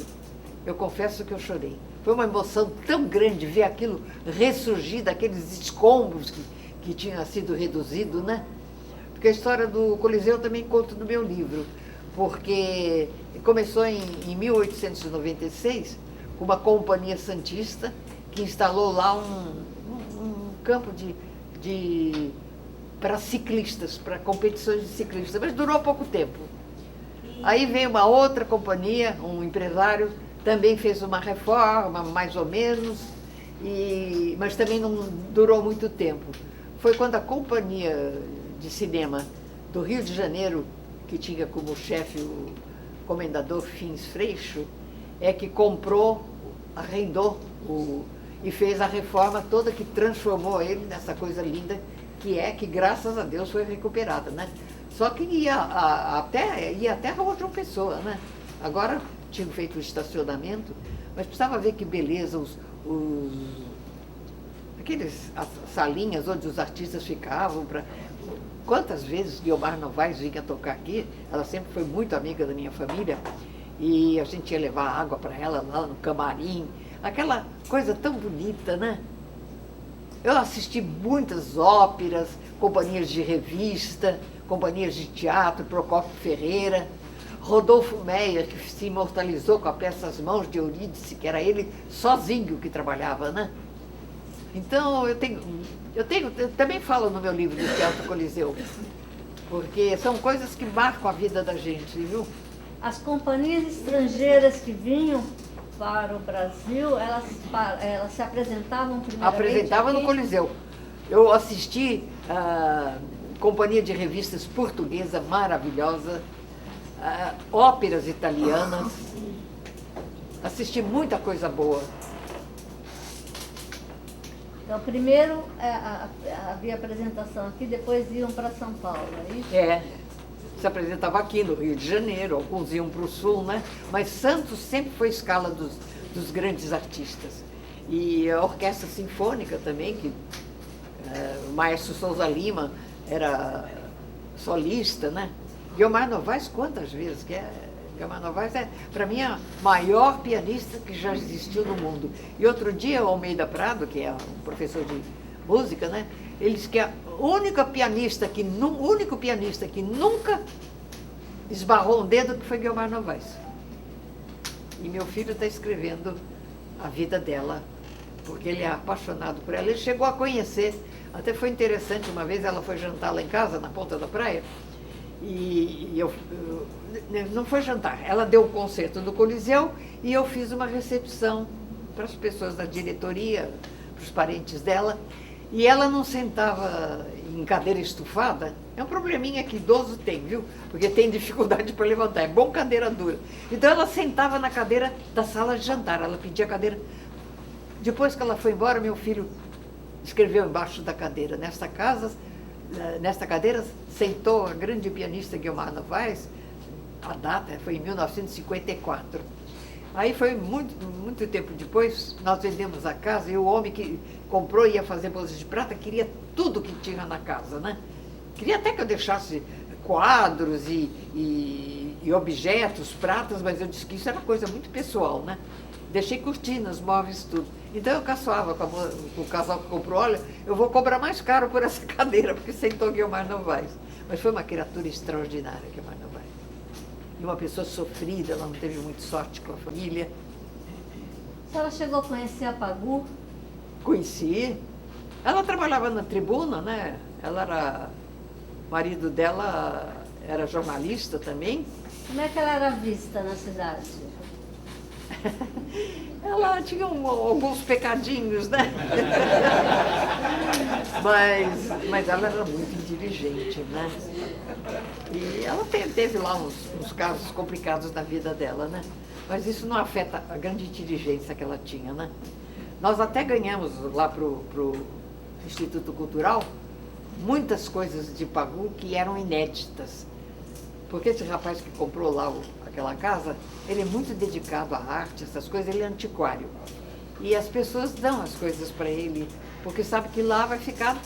eu confesso que eu chorei. Foi uma emoção tão grande ver aquilo ressurgir daqueles escombros que tinha sido reduzido, né? Porque a história do Coliseu eu também conto no meu livro, porque começou em 1896 com uma companhia santista que instalou lá um campo para ciclistas, para competições de ciclistas, mas durou pouco tempo. Aí veio uma outra companhia, um empresário, também fez uma reforma, mais ou menos, mas também não durou muito tempo. Foi quando a companhia de cinema do Rio de Janeiro, que tinha como chefe o comendador Fins Freixo, é que comprou, arrendou e fez a reforma toda que transformou ele nessa coisa linda que graças a Deus foi recuperada, né? Só que ia até a outra pessoa, né? Agora tinham feito o estacionamento, mas precisava ver que beleza as salinhas onde os artistas ficavam. Quantas vezes Guiomar Novaes vinha tocar aqui, ela sempre foi muito amiga da minha família, e a gente ia levar água para ela lá no camarim, aquela coisa tão bonita, né? Eu assisti muitas óperas, companhias de revista, companhias de teatro, Procópio Ferreira, Rodolfo Meyer, que se imortalizou com a peça As Mãos de Eurídice, que era ele sozinho que trabalhava, né? Então, eu também falo no meu livro do Teatro Coliseu, porque são coisas que marcam a vida da gente, viu? As companhias estrangeiras que vinham para o Brasil, elas se apresentavam primeiramente Apresentavam no aqui? Coliseu. Eu assisti a companhia de revistas portuguesa maravilhosa, óperas italianas, assisti muita coisa boa. Então, primeiro havia apresentação aqui, depois iam para São Paulo, é isso? Se apresentava aqui no Rio de Janeiro, alguns iam para o Sul, né? Mas Santos sempre foi escala dos grandes artistas. E a Orquestra Sinfônica também, que o maestro Souza Lima era solista, né? Guiomar Novaes, quantas vezes? Guiomar Novaes é, para mim, a maior pianista que já existiu no mundo. E outro dia, o Almeida Prado, que é um professor de música, né? Ele disse que o único pianista que nunca esbarrou um dedo que foi Guiomar Novaes. E meu filho está escrevendo a vida dela, porque ele é apaixonado por ela. Ele chegou a conhecer, até foi interessante, uma vez ela foi jantar lá em casa, na ponta da praia, e eu não foi jantar, ela deu o concerto do Coliseu e eu fiz uma recepção para as pessoas da diretoria, para os parentes dela, e ela não sentava em cadeira estufada. É um probleminha que idoso tem, viu? Porque tem dificuldade para levantar, é bom cadeira dura. Então ela sentava na cadeira da sala de jantar, ela pedia cadeira. Depois que ela foi embora, meu filho escreveu embaixo da cadeira: nesta cadeira sentou a grande pianista Guiomar Novaes. A data foi em 1954. Aí foi muito tempo depois, nós vendemos a casa e o homem que comprou e ia fazer bolsas de prata queria tudo que tinha na casa, né? Queria até que eu deixasse quadros e objetos, pratas, mas eu disse que isso era coisa muito pessoal, né? Deixei cortinas, móveis, tudo. Então eu caçoava com o casal que comprou: olha, eu vou cobrar mais caro por essa cadeira, porque sentou Guiomar Novaes. Mas foi uma criatura extraordinária, Guiomar Novaes. E uma pessoa sofrida, ela não teve muita sorte com a família. A senhora chegou a conhecer a Pagu? Conheci. Ela trabalhava na Tribuna, né? Ela era... O marido dela era jornalista também. Como é que ela era vista na cidade? Ela tinha alguns pecadinhos, né? mas ela era muito inteligente, né? E ela teve lá uns casos complicados na vida dela, né? Mas isso não afeta a grande inteligência que ela tinha, né? Nós até ganhamos lá pro Instituto Cultural muitas coisas de Pagu que eram inéditas. Porque esse rapaz que comprou lá aquela casa, ele é muito dedicado à arte, essas coisas, ele é antiquário. E as pessoas dão as coisas para ele, porque sabe que lá vai ficar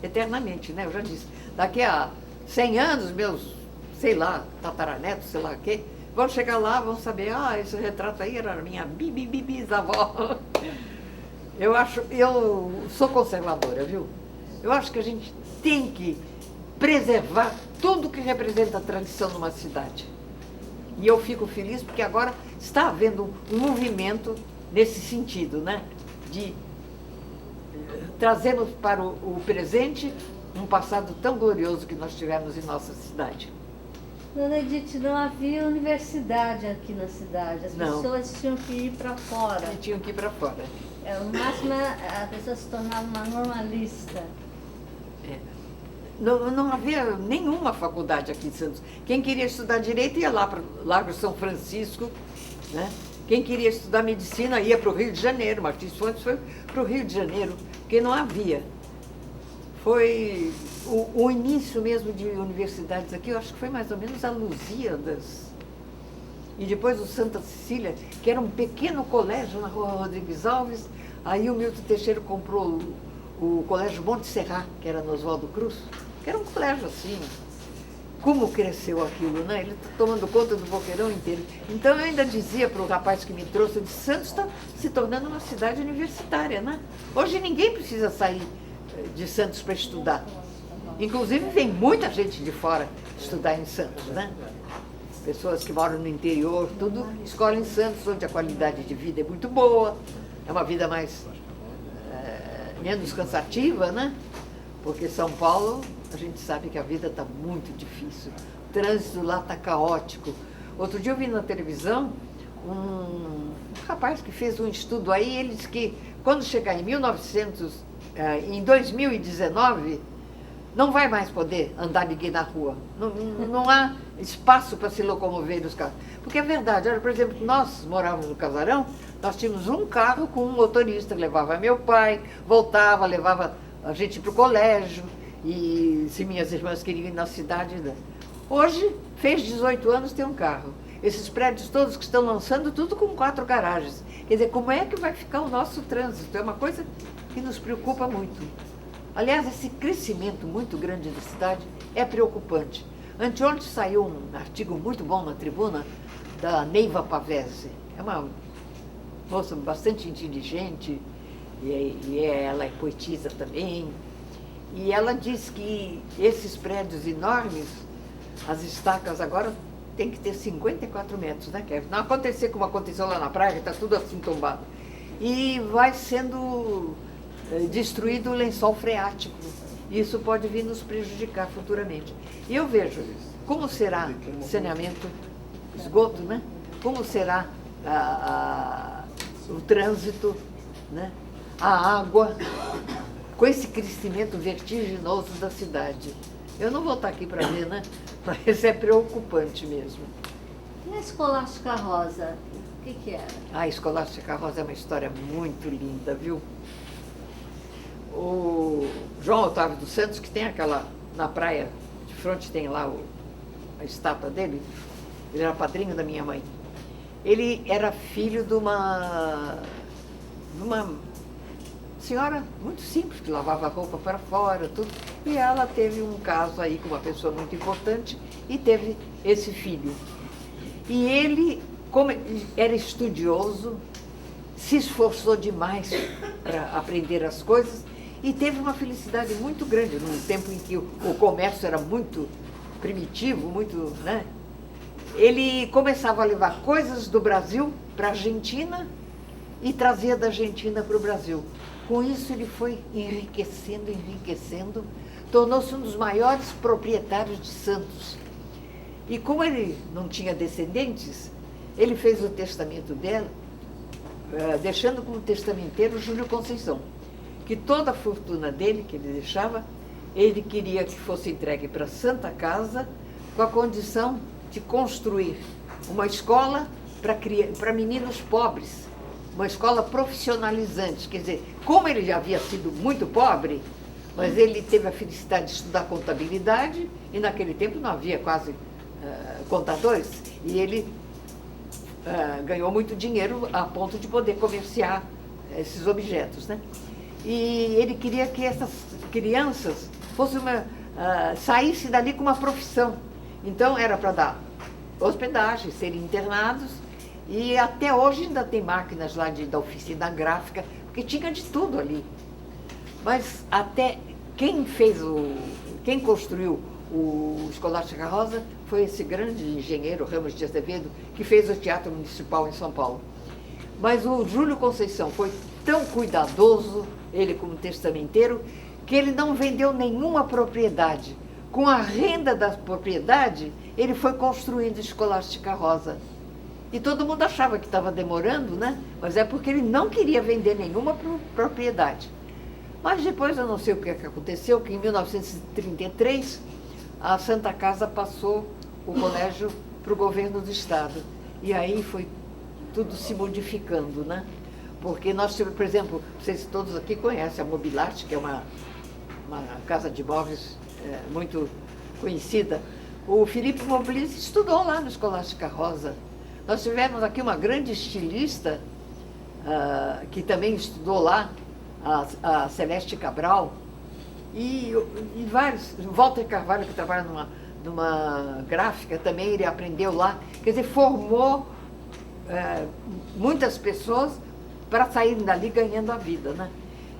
eternamente, né? Eu já disse, daqui a 100 anos, meus, sei lá, tataranetos, sei lá o quê, vão chegar lá, vão saber: esse retrato aí era a minha bisavó. Eu sou conservadora, viu? Eu acho que a gente tem que preservar tudo que representa a tradição numa cidade. E eu fico feliz porque agora está havendo um movimento nesse sentido, né? De trazermos para o presente um passado tão glorioso que nós tivemos em nossa cidade. Dona Edith, não havia universidade aqui na cidade. As pessoas tinham que ir para fora. Tinham que ir para fora. No máximo, a pessoa se tornava uma normalista. Não havia nenhuma faculdade aqui em Santos. Quem queria estudar direito ia lá para o Largo São Francisco, né? Quem queria estudar medicina ia para o Rio de Janeiro. Martins Fontes foi para o Rio de Janeiro, porque não havia. Foi o início mesmo de universidades aqui, eu acho que foi mais ou menos a Lusíadas. E depois o Santa Cecília, que era um pequeno colégio na Rua Rodrigues Alves. Aí o Milton Teixeira comprou o Colégio Monte Serrat, que era no Oswaldo Cruz, que era um colégio assim. Como cresceu aquilo, né? Ele está tomando conta do Boqueirão inteiro. Então eu ainda dizia para o rapaz que me trouxe: eu disse, Santos está se tornando uma cidade universitária, né? Hoje ninguém precisa sair de Santos para estudar. Inclusive vem muita gente de fora estudar em Santos, né? Pessoas que moram no interior, tudo escolhem Santos, onde a qualidade de vida é muito boa, é uma vida menos cansativa, né? Porque São Paulo, a gente sabe que a vida está muito difícil. O trânsito lá está caótico. Outro dia eu vi na televisão um rapaz que fez um estudo aí, ele disse que quando chegar em 2019, não vai mais poder andar ninguém na rua. Não há espaço para se locomover os carros. Porque é verdade, olha, por exemplo, nós morávamos no Casarão, nós tínhamos um carro com um motorista, levava meu pai, voltava, levava a gente para o colégio, e se minhas irmãs queriam ir na cidade. Né? Hoje, fez 18 anos, tem um carro. Esses prédios todos que estão lançando, tudo com 4 garagens. Quer dizer, como é que vai ficar o nosso trânsito? É uma coisa que nos preocupa muito. Aliás, esse crescimento muito grande da cidade é preocupante. Anteontem saiu um artigo muito bom na Tribuna, da Neiva Pavese. É uma moça bastante inteligente, ela é poetisa também. E ela diz que esses prédios enormes, as estacas agora tem que ter 54 metros, né? Que não acontecer como aconteceu lá na praia, que está tudo assim tombado. e vai sendo destruído o lençol freático. Isso pode vir nos prejudicar futuramente. E eu vejo como será saneamento, esgoto, né? Como será o trânsito, né? A água, com esse crescimento vertiginoso da cidade. Eu não vou estar aqui para ver, né? Mas é preocupante mesmo. E a Escolástica Rosa, o que era? A Escolástica Rosa é uma história muito linda, viu? O João Otávio dos Santos, que tem aquela, na praia de frente tem lá a estátua dele, ele era padrinho da minha mãe. Ele era filho de uma senhora muito simples, que lavava roupa para fora, tudo. E ela teve um caso aí com uma pessoa muito importante e teve esse filho. E ele, como era estudioso, se esforçou demais para aprender as coisas e teve uma felicidade muito grande num tempo em que o comércio era muito primitivo, muito, né? Ele começava a levar coisas do Brasil para a Argentina e trazia da Argentina para o Brasil. Com isso ele foi enriquecendo, tornou-se um dos maiores proprietários de Santos. E como ele não tinha descendentes, ele fez o testamento dela, deixando como testamenteiro Júlio Conceição, que toda a fortuna dele, que ele deixava, ele queria que fosse entregue para a Santa Casa, com a condição de construir uma escola para meninos pobres, uma escola profissionalizante. Quer dizer, como ele já havia sido muito pobre, mas ele teve a felicidade de estudar contabilidade, e naquele tempo não havia quase contadores, e ele ganhou muito dinheiro a ponto de poder comerciar esses objetos, né? E ele queria que essas crianças saíssem dali com uma profissão. Então era para dar hospedagem, serem internados, e até hoje ainda tem máquinas lá da oficina gráfica, porque tinha de tudo ali. Mas até quem construiu o Escolástica Rosa foi esse grande engenheiro, Ramos de Azevedo, que fez o Teatro Municipal em São Paulo. Mas o Júlio Conceição foi tão cuidadoso, ele como testamenteiro, que ele não vendeu nenhuma propriedade. Com a renda da propriedade, ele foi construindo a Escolástica Rosa. E todo mundo achava que estava demorando, né? Mas é porque ele não queria vender nenhuma propriedade. Mas depois, eu não sei o que aconteceu, que em 1933, a Santa Casa passou o colégio para o governo do Estado. E aí foi tudo se modificando, né? Porque nós tivemos, por exemplo, vocês todos aqui conhecem a Mobilarte, que é uma casa de móveis muito conhecida. O Felipe Mobilis estudou lá no Escolástica Rosa. Nós tivemos aqui uma grande estilista, que também estudou lá, a Celeste Cabral, e vários, Walter Carvalho, que trabalha numa gráfica, também ele aprendeu lá. Quer dizer, formou muitas pessoas para saírem dali ganhando a vida, né?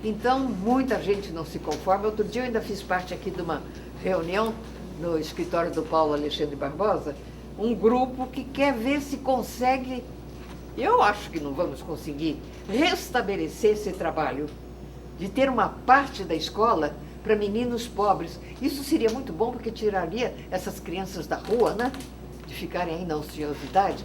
Então, muita gente não se conforma. Outro dia eu ainda fiz parte aqui de uma reunião no escritório do Paulo Alexandre Barbosa, um grupo que quer ver se consegue, eu acho que não vamos conseguir, restabelecer esse trabalho de ter uma parte da escola para meninos pobres. Isso seria muito bom, porque tiraria essas crianças da rua, né? De ficarem aí na ociosidade,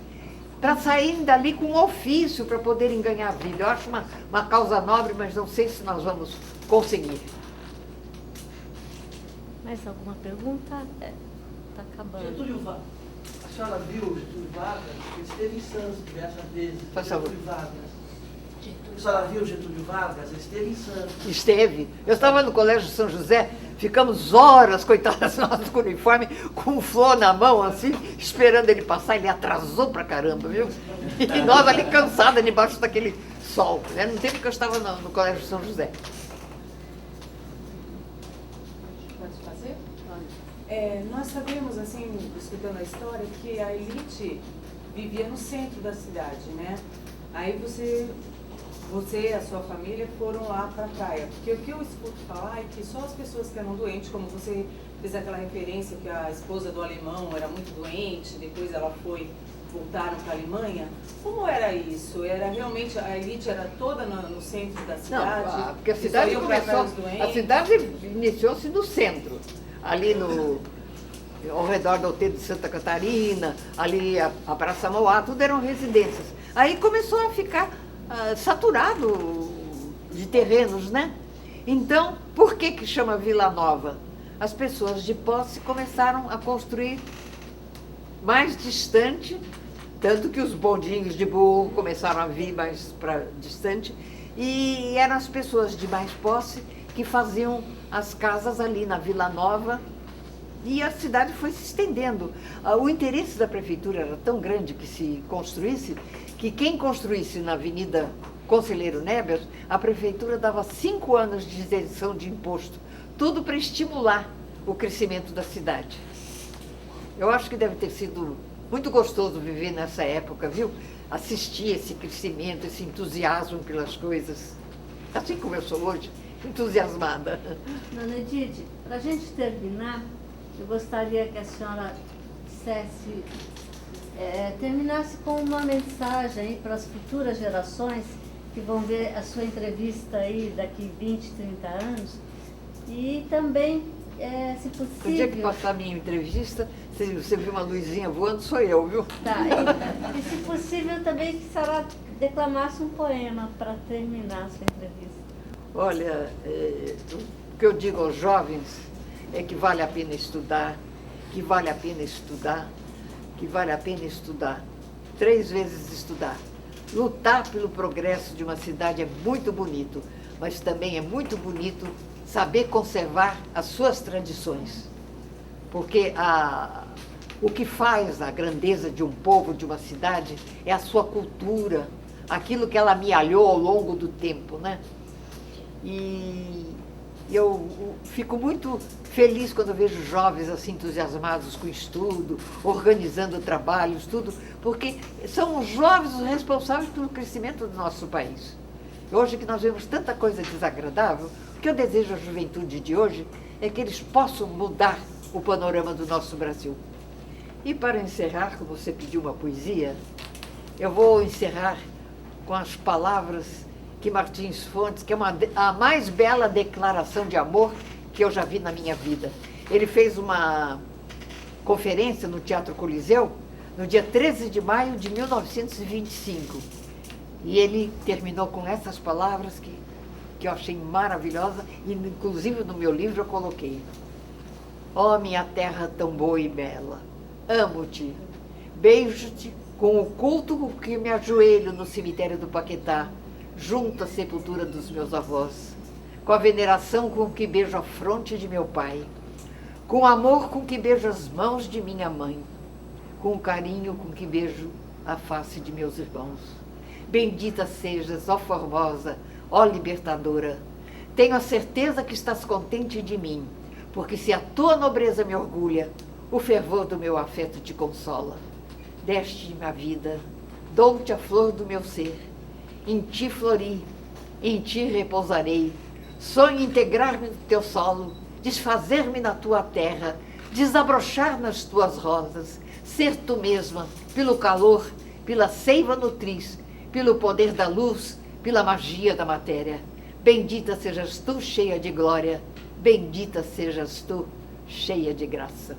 para saírem dali com um ofício para poderem ganhar vida. Eu acho uma causa nobre, mas não sei se nós vamos conseguir. Mais alguma pergunta? Está acabando. Getúlio Vargas. A senhora viu o Getúlio Vargas? Ele esteve em Santos diversas vezes. Faz favor. Getúlio Vargas. A senhora viu o Getúlio Vargas? Ele esteve em Santos. Esteve. Eu estava no Colégio São José, ficamos horas, coitadas nós, com o uniforme, com flor na mão, assim, esperando ele passar. Ele atrasou pra caramba, viu? E nós ali cansadas debaixo daquele sol. No tempo que eu estava no Colégio São José. Pode fazer? Nós sabemos, assim, escutando a história, que a elite vivia no centro da cidade, né? Aí você e a sua família foram lá para a praia. Porque o que eu escuto falar é que só as pessoas que eram doentes, como você fez aquela referência que a esposa do alemão era muito doente, depois ela foi voltaram para a Alemanha. Como era isso? Era realmente, a elite era toda no centro da cidade? Porque a cidade a cidade iniciou-se no centro, ali ao redor do Hotel de Santa Catarina, ali a Praça Mauá, tudo eram residências. Aí começou a ficar saturado de terrenos, né? Então, por que chama Vila Nova? As pessoas de posse começaram a construir mais distante, tanto que os bondinhos de burro começaram a vir mais para distante, e eram as pessoas de mais posse que faziam as casas ali na Vila Nova, e a cidade foi se estendendo. O interesse da prefeitura era tão grande que se construísse, que quem construísse na Avenida Conselheiro Neber, a prefeitura dava 5 anos de isenção de imposto, tudo para estimular o crescimento da cidade. Eu acho que deve ter sido muito gostoso viver nessa época, viu? Assistir esse crescimento, esse entusiasmo pelas coisas, assim como eu sou hoje, entusiasmada. Dona Edith, para a gente terminar, eu gostaria que a senhora dissesse, terminasse com uma mensagem aí para as futuras gerações que vão ver a sua entrevista aí daqui 20, 30 anos, e também, se possível... O dia que passar a minha entrevista, se você viu uma luzinha voando, sou eu, viu? Tá, e se possível também que a senhora declamasse um poema para terminar a sua entrevista. Olha, o que eu digo aos jovens é que vale a pena estudar, que vale a pena estudar, que vale a pena estudar, 3 vezes estudar. Lutar pelo progresso de uma cidade é muito bonito, mas também é muito bonito saber conservar as suas tradições. Porque o que faz a grandeza de um povo, de uma cidade, é a sua cultura, aquilo que ela amealhou ao longo do tempo, né? E eu fico muito feliz quando eu vejo jovens assim entusiasmados com o estudo, organizando trabalhos, tudo, porque são os jovens os responsáveis pelo crescimento do nosso país. Hoje que nós vemos tanta coisa desagradável, o que eu desejo à juventude de hoje é que eles possam mudar o panorama do nosso Brasil. E para encerrar, como você pediu uma poesia, eu vou encerrar com as palavras que Martins Fontes, que é a mais bela declaração de amor que eu já vi na minha vida. Ele fez uma conferência no Teatro Coliseu no dia 13 de maio de 1925. E ele terminou com essas palavras que eu achei maravilhosa, e inclusive no meu livro eu coloquei: ó minha terra tão boa e bela, amo-te, beijo-te com o culto com que me ajoelho no cemitério do Paquetá, junto à sepultura dos meus avós, com a veneração com que beijo a fronte de meu pai, com o amor com que beijo as mãos de minha mãe, com o carinho com que beijo a face de meus irmãos. Bendita sejas, ó formosa, ó libertadora. Tenho a certeza que estás contente de mim, porque se a tua nobreza me orgulha, o fervor do meu afeto te consola. Deste-me a vida, dou-te a flor do meu ser. Em ti flori, em ti repousarei. Sonho integrar-me no teu solo, desfazer-me na tua terra, desabrochar nas tuas rosas, ser tu mesma, pelo calor, pela seiva nutriz, pelo poder da luz, pela magia da matéria. Bendita sejas tu, cheia de glória, bendita sejas tu, cheia de graça.